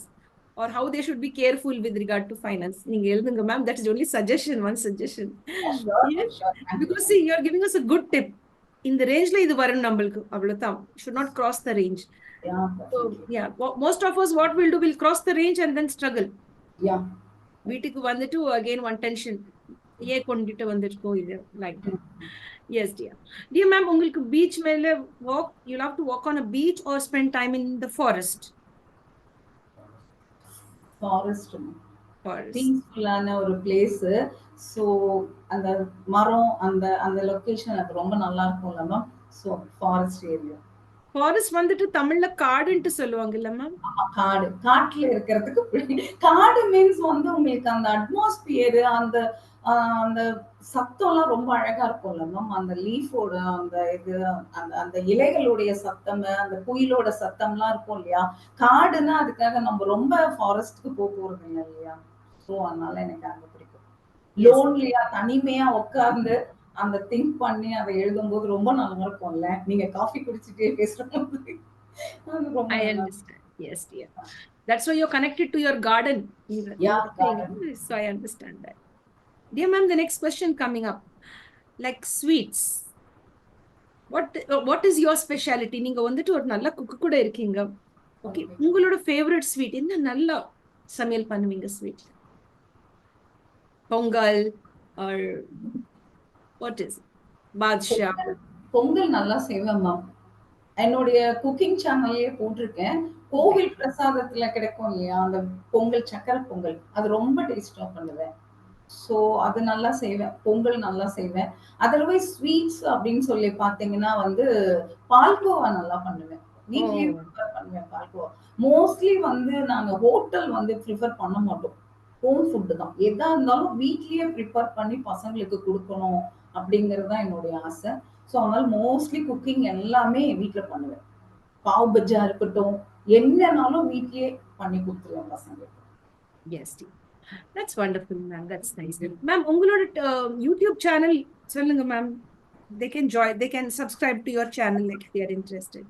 or how they should be careful with regard to finance. நீங்க எழுதுங்க ma'am. That is only suggestion, one suggestion. Sure, Yes. sure. Because see, you are giving us a good tip. இந்த ரேஞ்ச்ல இது வரும் நம்மளுக்கு அவ்வளவுதான். Should not cross the range. Yeah, So yeah, most of us what we'll do, we'll cross the range and then struggle. yeah. வீட்டுக்கு வந்துட்டு again one tension. ஏன் கொண்டுட்டு வந்துட்டு இது like that. Yes, dear. Dear ma'am, உங்களுக்கு beach மேல walk, you'll have to walk on a beach or spend time in the forest. Forest Forest. பீஸ்ஃபுல்லான ஒரு place. So அந்த மரம் அந்த அந்த லொகேஷன் எனக்கு ரொம்ப நல்லா இருக்கும்ல ma'am. So forest area. Forest வந்துட்டு தமிழ்ல காடுன்ட்டு சொல்லுவாங்க இல்ல மேம்? காடு காட்டுல இருக்கிறதுக்கு காடு மீன்ஸ் வந்து உங்களுக்கு அந்த அட்மாஸ்பியர் அந்த அந்த சத்தம்லாம் ரொம்ப அழகா இருக்கும்ல மேம். அந்த லீஃபோட அந்த இது அந்த அந்த இலைகளுடைய சத்தம் அந்த குயிலோட சத்தம்லாம் இருக்கும் இல்லையா. காடுன்னா அதுக்காக நம்ம ரொம்ப ஃபாரஸ்ட்க்கு போறது இல்லை இல்லையா. ஸோ அதனால எனக்கு அங்க பிடிக்கும். லோன்லியா தனிமையா உட்கார்ந்து அந்த திங்க் பண்ணி அதை எழுதும்போது ரொம்ப நல்லா இருக்கும்ல. நீங்க காஃபி குடிச்சிட்டே பேசுற மாதிரி. I understand. Yes, dear. That's why you're connected to your garden. Yeah, garden. So I understand that. Dear ma'am, the next question coming up, like sweets. What is your specialty? நீங்க வந்துட்டு ஒரு நல்ல குக்கு கூட இருக்கீங்க. Okay, உங்களோட favourite sweet என்ன நல்லா சமையல் பண்ணுவீங்க sweet? Pongal or what is it? பாதுஷா. பொங்கல் நல்லா செய்வேன் மேம். என்னுடைய குக்கிங் சேனல்லயே போட்டிருக்கேன். கோவில் பிரசாதத்துல கிடைக்கும் இல்லையா அந்த பொங்கல், சக்கரை பொங்கல், அது ரொம்ப டேஸ்டா பண்ணுவேன். ஸோ அது நல்லா செய்வேன். பொங்கல் நல்லா செய்வேன். அதர்வைஸ் ஸ்வீட்ஸ் அப்படின்னு சொல்லி பார்த்தீங்கன்னா வந்து பால்கோவா நல்லா பண்ணுவேன். வீட்லயே ப்ரிப்பேர் பண்ணுவேன் பால்கோவா. மோஸ்ட்லி வந்து நாங்க ஹோட்டல் வந்து ப்ரிஃபர் பண்ண மாட்டோம். ஹோம் ஃபுட் தான். எதா இருந்தாலும் வீட்லயே ப்ரிப்பேர் பண்ணி பசங்களுக்கு குடுக்கணும் அப்படிங்கிறது தான் என்னுடைய ஆசை. ஸோ அதனால மோஸ்ட்லி குக்கிங் எல்லாமே வீட்ல பண்ணுவேன். பாவ் பஜ்ஜியா இருக்கட்டும், என்னனாலும் வீட்லயே பண்ணி குடுத்துருவேன் பசங்களுக்கு. Yes, dear. That's wonderful, ma'am. That's nice. Ma'am, உங்களோட YouTube channel சொல்லுங்க ma'am. They can subscribe to your channel if they are interested.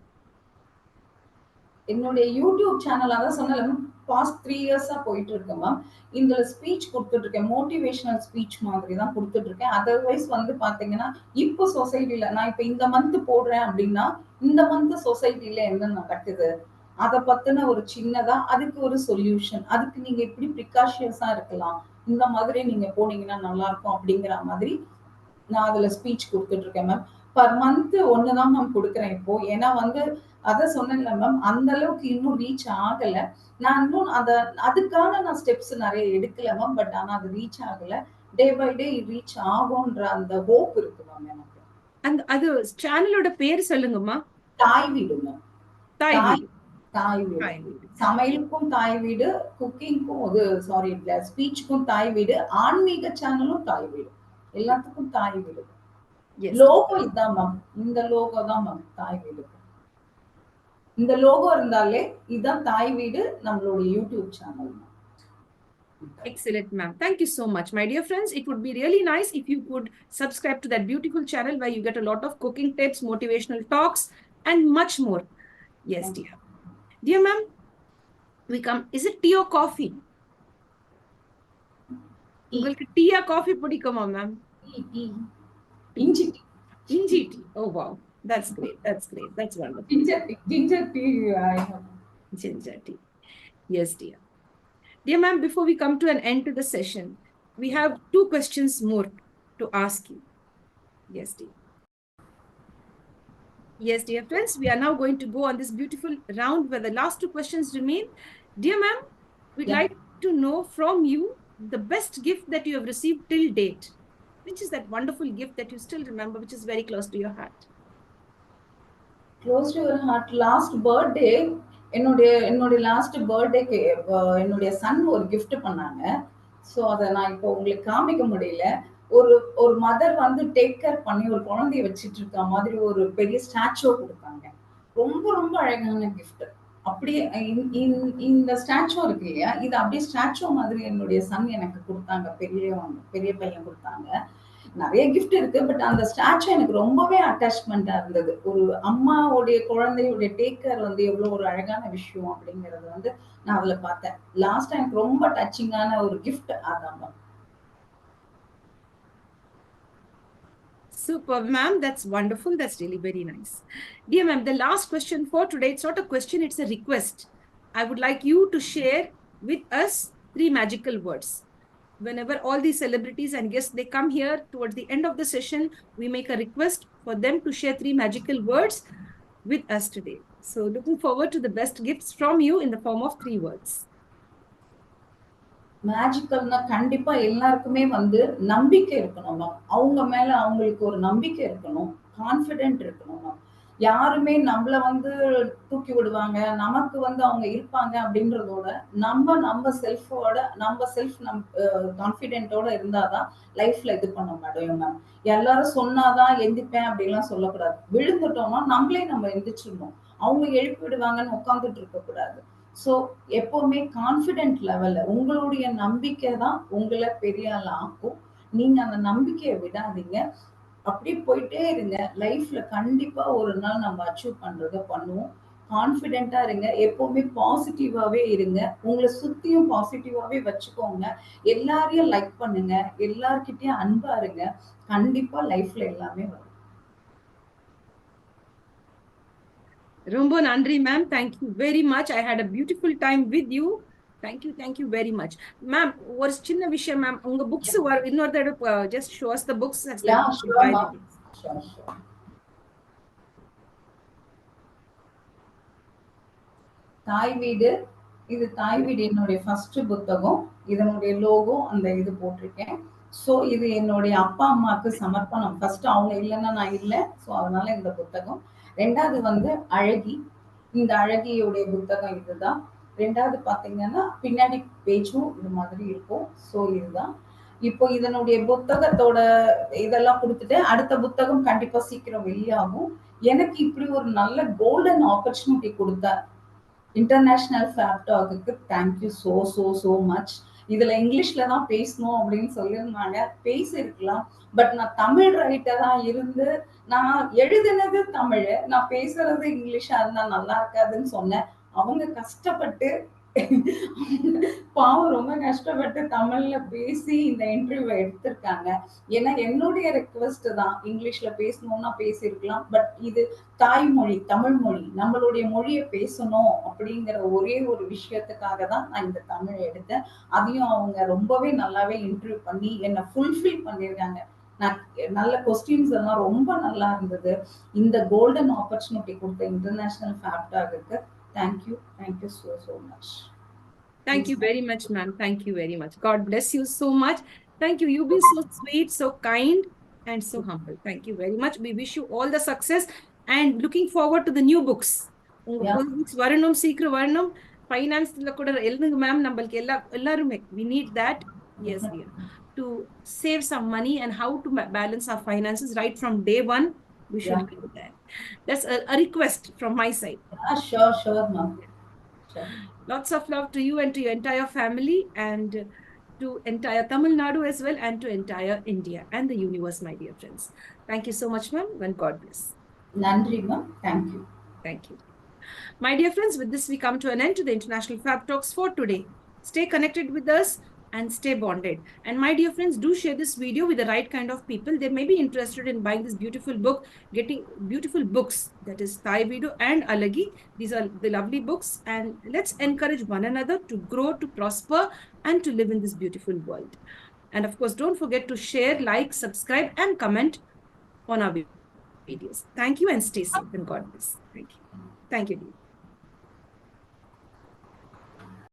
என்னுடைய யூடியூப் சேனல் அதான் சொன்னல பாஸ்ட் 3 இயர்ஸா போயிட்டு இருக்கு மேம். இதுல ஸ்பீச் கொடுத்துட்டு இருக்கேன். மோட்டிவேஷனல் ஸ்பீச் மாதிரி தான் கொடுத்துட்டு இருக்கேன். அதர்வைஸ் வந்து பாத்தீங்கன்னா இப்போ சொசைட்டில நான் இப்ப இந்த மந்த் போடுறேன் அப்படின்னா இந்த மந்த் சொசைட்டில என்ன நடக்குது அதை பத்தின ஒரு சின்னதா அதுக்கு ஒரு சொல்யூஷன், அதுக்கு நீங்க எப்படி ப்ரிகாஷியஸா இருக்கலாம், இந்த மாதிரி நீங்க போனீங்கன்னா நல்லா இருக்கும் அப்படிங்கிற மாதிரி நான் அதுல ஸ்பீச் கொடுத்துட்டு இருக்கேன் மேம். பர் மந்த் ஒண்ணுதான் மேம் கொடுக்குறேன் இப்போ. ஏன்னா வந்து அத சொன்னேன்ல மேம், அந்த அளவுக்கு இன்னும் ரீச் ஆகல. நான் இன்னும் அதுக்கான நான் ஸ்டெப்ஸ் நிறைய எடுக்கல மேம். பட் ஆனா அது ரீச் ஆகல. டே பை டே ரீச் ஆகும்ன்ற அந்த ஹோப் இருக்கு மேம் எனக்கு. அது சேனலோட பேர் சொல்லுங்கம்மா. தாய் வீடு மேம். தாய் வீடு. தாய் வீடு. தாய் வீடு. சமையலுக்கும் தாய் வீடு, குக்கிங்க்கும் ஸ்பீச்சுக்கும் தாய் வீடு, ஆன்மீக சேனலும் தாய் வீடு. எல்லாத்துக்கும் தாய் வீடு. Yes. லோகோ இதான் மேம். இந்த லோகோ தான் மேம் தாய் வீடு. இந்த லோகோ இருந்தாலே இதான் தாய் வீடு நம்மளோட YouTube channel. Excellent, ma'am. Thank you so much. My dear friends, it would be really nice if you could subscribe to that beautiful channel where you get a lot of cooking tips, motivational talks, and much more. Yes, dear. Dear ma'am, is it tea or coffee? உங்களுக்கு டீயா coffee பிடிக்குமா ma'am? இஞ்சி tea. Inji tea. Oh wow, that's great. That's great. That's wonderful. Ginger tea. Ginger tea. Yes, dear. Dear ma'am, before we come to an end to the session, we have 2 questions more to ask you. Yes, dear. Yes, dear friends, we are now going to go on this beautiful round where the last 2 questions remain. Dear ma'am, we'd like to know from you the best gift that you have received till date. Which is that wonderful gift that you still remember, which is very close to your heart? Close to your heart. Last birthday, என்னுடைய last பர்த்டேக்கு என்னுடைய Sun ஒரு gift பண்ணாங்க. So அதை நான் இப்போ உங்களுக்கு காமிக்க முடியல. ஒரு மதர் வந்து டேக் கேர் பண்ணி ஒரு குழந்தைய வச்சுட்டு இருக்க மாதிரி ஒரு பெரிய ஸ்டாச்சு கொடுத்தாங்க. ரொம்ப ரொம்ப அழகான கிஃப்ட். அப்படியே இந்த ஸ்டாச்சு இருக்கு இல்லையா, இது அப்படியே ஸ்டாச்சு மாதிரி என்னுடைய சன் எனக்கு கொடுத்தாங்க. பெரிய பையன் கொடுத்தாங்க. நிறைய கிஃப்ட் இருக்கு, பட் அந்த ஸ்டாச்சு எனக்கு ரொம்பவே அட்டாச்மெண்டா இருந்தது. ஒரு அம்மாவுடைய குழந்தையுடைய டேக் கேர் வந்து எவ்வளவு ஒரு அழகான விஷயம் அப்படிங்கறது வந்து நான் அதுல பார்த்தேன். லாஸ்ட் எனக்கு ரொம்ப டச்சிங்கான ஒரு கிஃப்ட் அதான். Superb, ma'am. That's wonderful. That's really very nice. Dear ma'am, the last question for today, it's not a question, it's a request. I would like you to share with us 3 magical words. Whenever all these celebrities and guests, they come here towards the end of the session, we make a request for them to share 3 magical words with us today. So looking forward to the best gifts from you in the form of 3 words. மேஜிக்கல்னா கண்டிப்பா எல்லாருக்குமே வந்து நம்பிக்கை இருக்கணும் ma'am. அவங்க மேல அவங்களுக்கு ஒரு நம்பிக்கை இருக்கணும், கான்ஃபிடென்ட் இருக்கணும் மேம். யாருமே நம்மள வந்து தூக்கி விடுவாங்க, நமக்கு வந்து அவங்க இருப்பாங்க அப்படின்றதோட நம்ம செல்ஃப் கான்ஃபிடென்ட்டோட இருந்தாதான் லைஃப்ல இது பண்ண முடியும் மேம். எல்லாரும் சொன்னாதான் எந்திப்பேன் அப்படின்லாம் சொல்லக்கூடாது. விழுந்துட்டோம்னா நம்ம எந்திரிச்சிடணும். அவங்க எழுப்பி விடுவாங்கன்னு உட்காந்துட்டு இருக்க கூடாது. ஸோ எப்பவுமே கான்ஃபிடென்ட் லெவல்ல உங்களுடைய நம்பிக்கை தான் உங்களை பெரிய ஆள் ஆக்கும். நீங்க அந்த நம்பிக்கையை விடாதீங்க. அப்படி போயிட்டே இருங்க. லைஃப்ல கண்டிப்பா ஒரு நாள் நம்ம அச்சீவ் பண்றத பண்ணுவோம். கான்ஃபிடென்ட்டா இருங்க. எப்பவுமே பாசிட்டிவாவே இருங்க. உங்களை சுத்தியும் பாசிட்டிவாவே வச்சுக்கோங்க. எல்லாரையும் லைக் பண்ணுங்க. எல்லார்கிட்டயும் அன்பா இருங்க. கண்டிப்பா லைஃப்ல எல்லாமே வரும். Rombo Nandri ma'am, thank you very much. I had a beautiful time with you. Thank you very much. Ma'am, ஒரு சின்ன விஷயம் மேம், உங்க புக்ஸ் இன்னொரு தடவை just show us the books. Yeah, sure, ma'am. Sure. தாய் வீடு, இது தாய் வீடு என்னுடைய ஃபர்ஸ்ட் புத்தகம். இதனுடைய லோகோ அந்த இது போட்டிருக்கேன். ஸோ இது என்னுடைய அப்பா அம்மாவுக்கு சமர்ப்பணம். ஃபர்ஸ்ட் அவங்க இல்லைன்னா நான் இல்லை. ஸோ அதனால இந்த புத்தகம். 2வது வந்து அழகி. இந்த அழகியுடைய புத்தகம் இதுதான். 2வது பாத்தீங்கன்னா பின்னாடி பேஜும் இது மாதிரி இருக்கும். ஸோ இதுதான். இப்போ இதனுடைய புத்தகத்தோட இதெல்லாம் கொடுத்துட்டு அடுத்த புத்தகம் கண்டிப்பா சீக்கிரம் வெளியாகும். எனக்கு இப்படி ஒரு நல்ல கோல்டன் ஆப்பர்ச்சுனிட்டி கொடுத்த இன்டர்நேஷனல் ஃபேப் டாக்குக்கு தேங்க்யூ so மச். இதுல இங்கிலீஷ்ல தான் பேசணும் அப்படின்னு சொல்லியிருந்தாங்க. பேசிருக்கலாம். பட் நான் தமிழ் ரைட்டரா இருந்து நான் எழுதினது தமிழ், நான் பேசுறது இங்கிலீஷா இருந்தா நல்லா இருக்காதுன்னு சொன்னேன். அவங்க கஷ்டப்பட்டு பாவம் ரொம்ப கஷ்டப்பட்டு தமிழ்ல பேசி இந்த இன்டர்வியூ எடுத்திருக்காங்க. ஏன்னா என்னுடைய ரெக்வெஸ்ட் தான், இங்கிலீஷ்ல பேசணும்னா பேசியிருக்கலாம். பட் இது தாய்மொழி, தமிழ் மொழி, நம்மளுடைய மொழியை பேசணும் அப்படிங்கிற ஒரே ஒரு விஷயத்துக்காக தான் நான் இந்த தமிழ் எடுத்தேன். அதையும் அவங்க ரொம்பவே நல்லாவே இன்டர்வியூ பண்ணி என்னை ஃபுல்ஃபில் பண்ணியிருக்காங்க. நல்ல கொஸ்டின்ஸ் எல்லாம் ரொம்ப நல்லா இருந்தது. இந்த கோல்டன் ஆப்பர்ச்சுனிட்டி கொடுத்த இன்டர்நேஷனல் ஃபேப் டாக்குக்கு thank you so much. Thank you very much, ma'am. Thank you very much. God bless you so much. Thank you. You've been so sweet, so kind, and so humble. Thank you very much. We wish you all the success and looking forward to the new books. உங்க Yeah. Books வரணும், சீக்கிரம் வரணும். ஃபைனான்ஸ்ல கூட எழுதுங்க ma'am. நம்மளுக்கு எல்லாருமே we need that. Yes, dear. To save some money and how to balance our finances right from day one, we should Yeah. do that. That's a request from my side. Yeah, sure, ma'am. Sure. Lots of love to you and to your entire family and to entire Tamil Nadu as well and to entire India and the universe, my dear friends. Thank you so much, ma'am, and God bless. நன்றி ma'am. Thank you. Thank you. My dear friends, with this we come to an end to the International Fab Talks for today. Stay connected with us and stay bonded. And my dear friends, do share this video with the right kind of people. They may be interested in buying this beautiful book, getting beautiful books, that is Thai Video and Alagi. These are the lovely books. And let's encourage one another to grow, to prosper, and to live in this beautiful world. And of course, don't forget to share, like, subscribe, and comment on our videos. Thank you and stay safe and God bless. Thank you. Thank you, dear.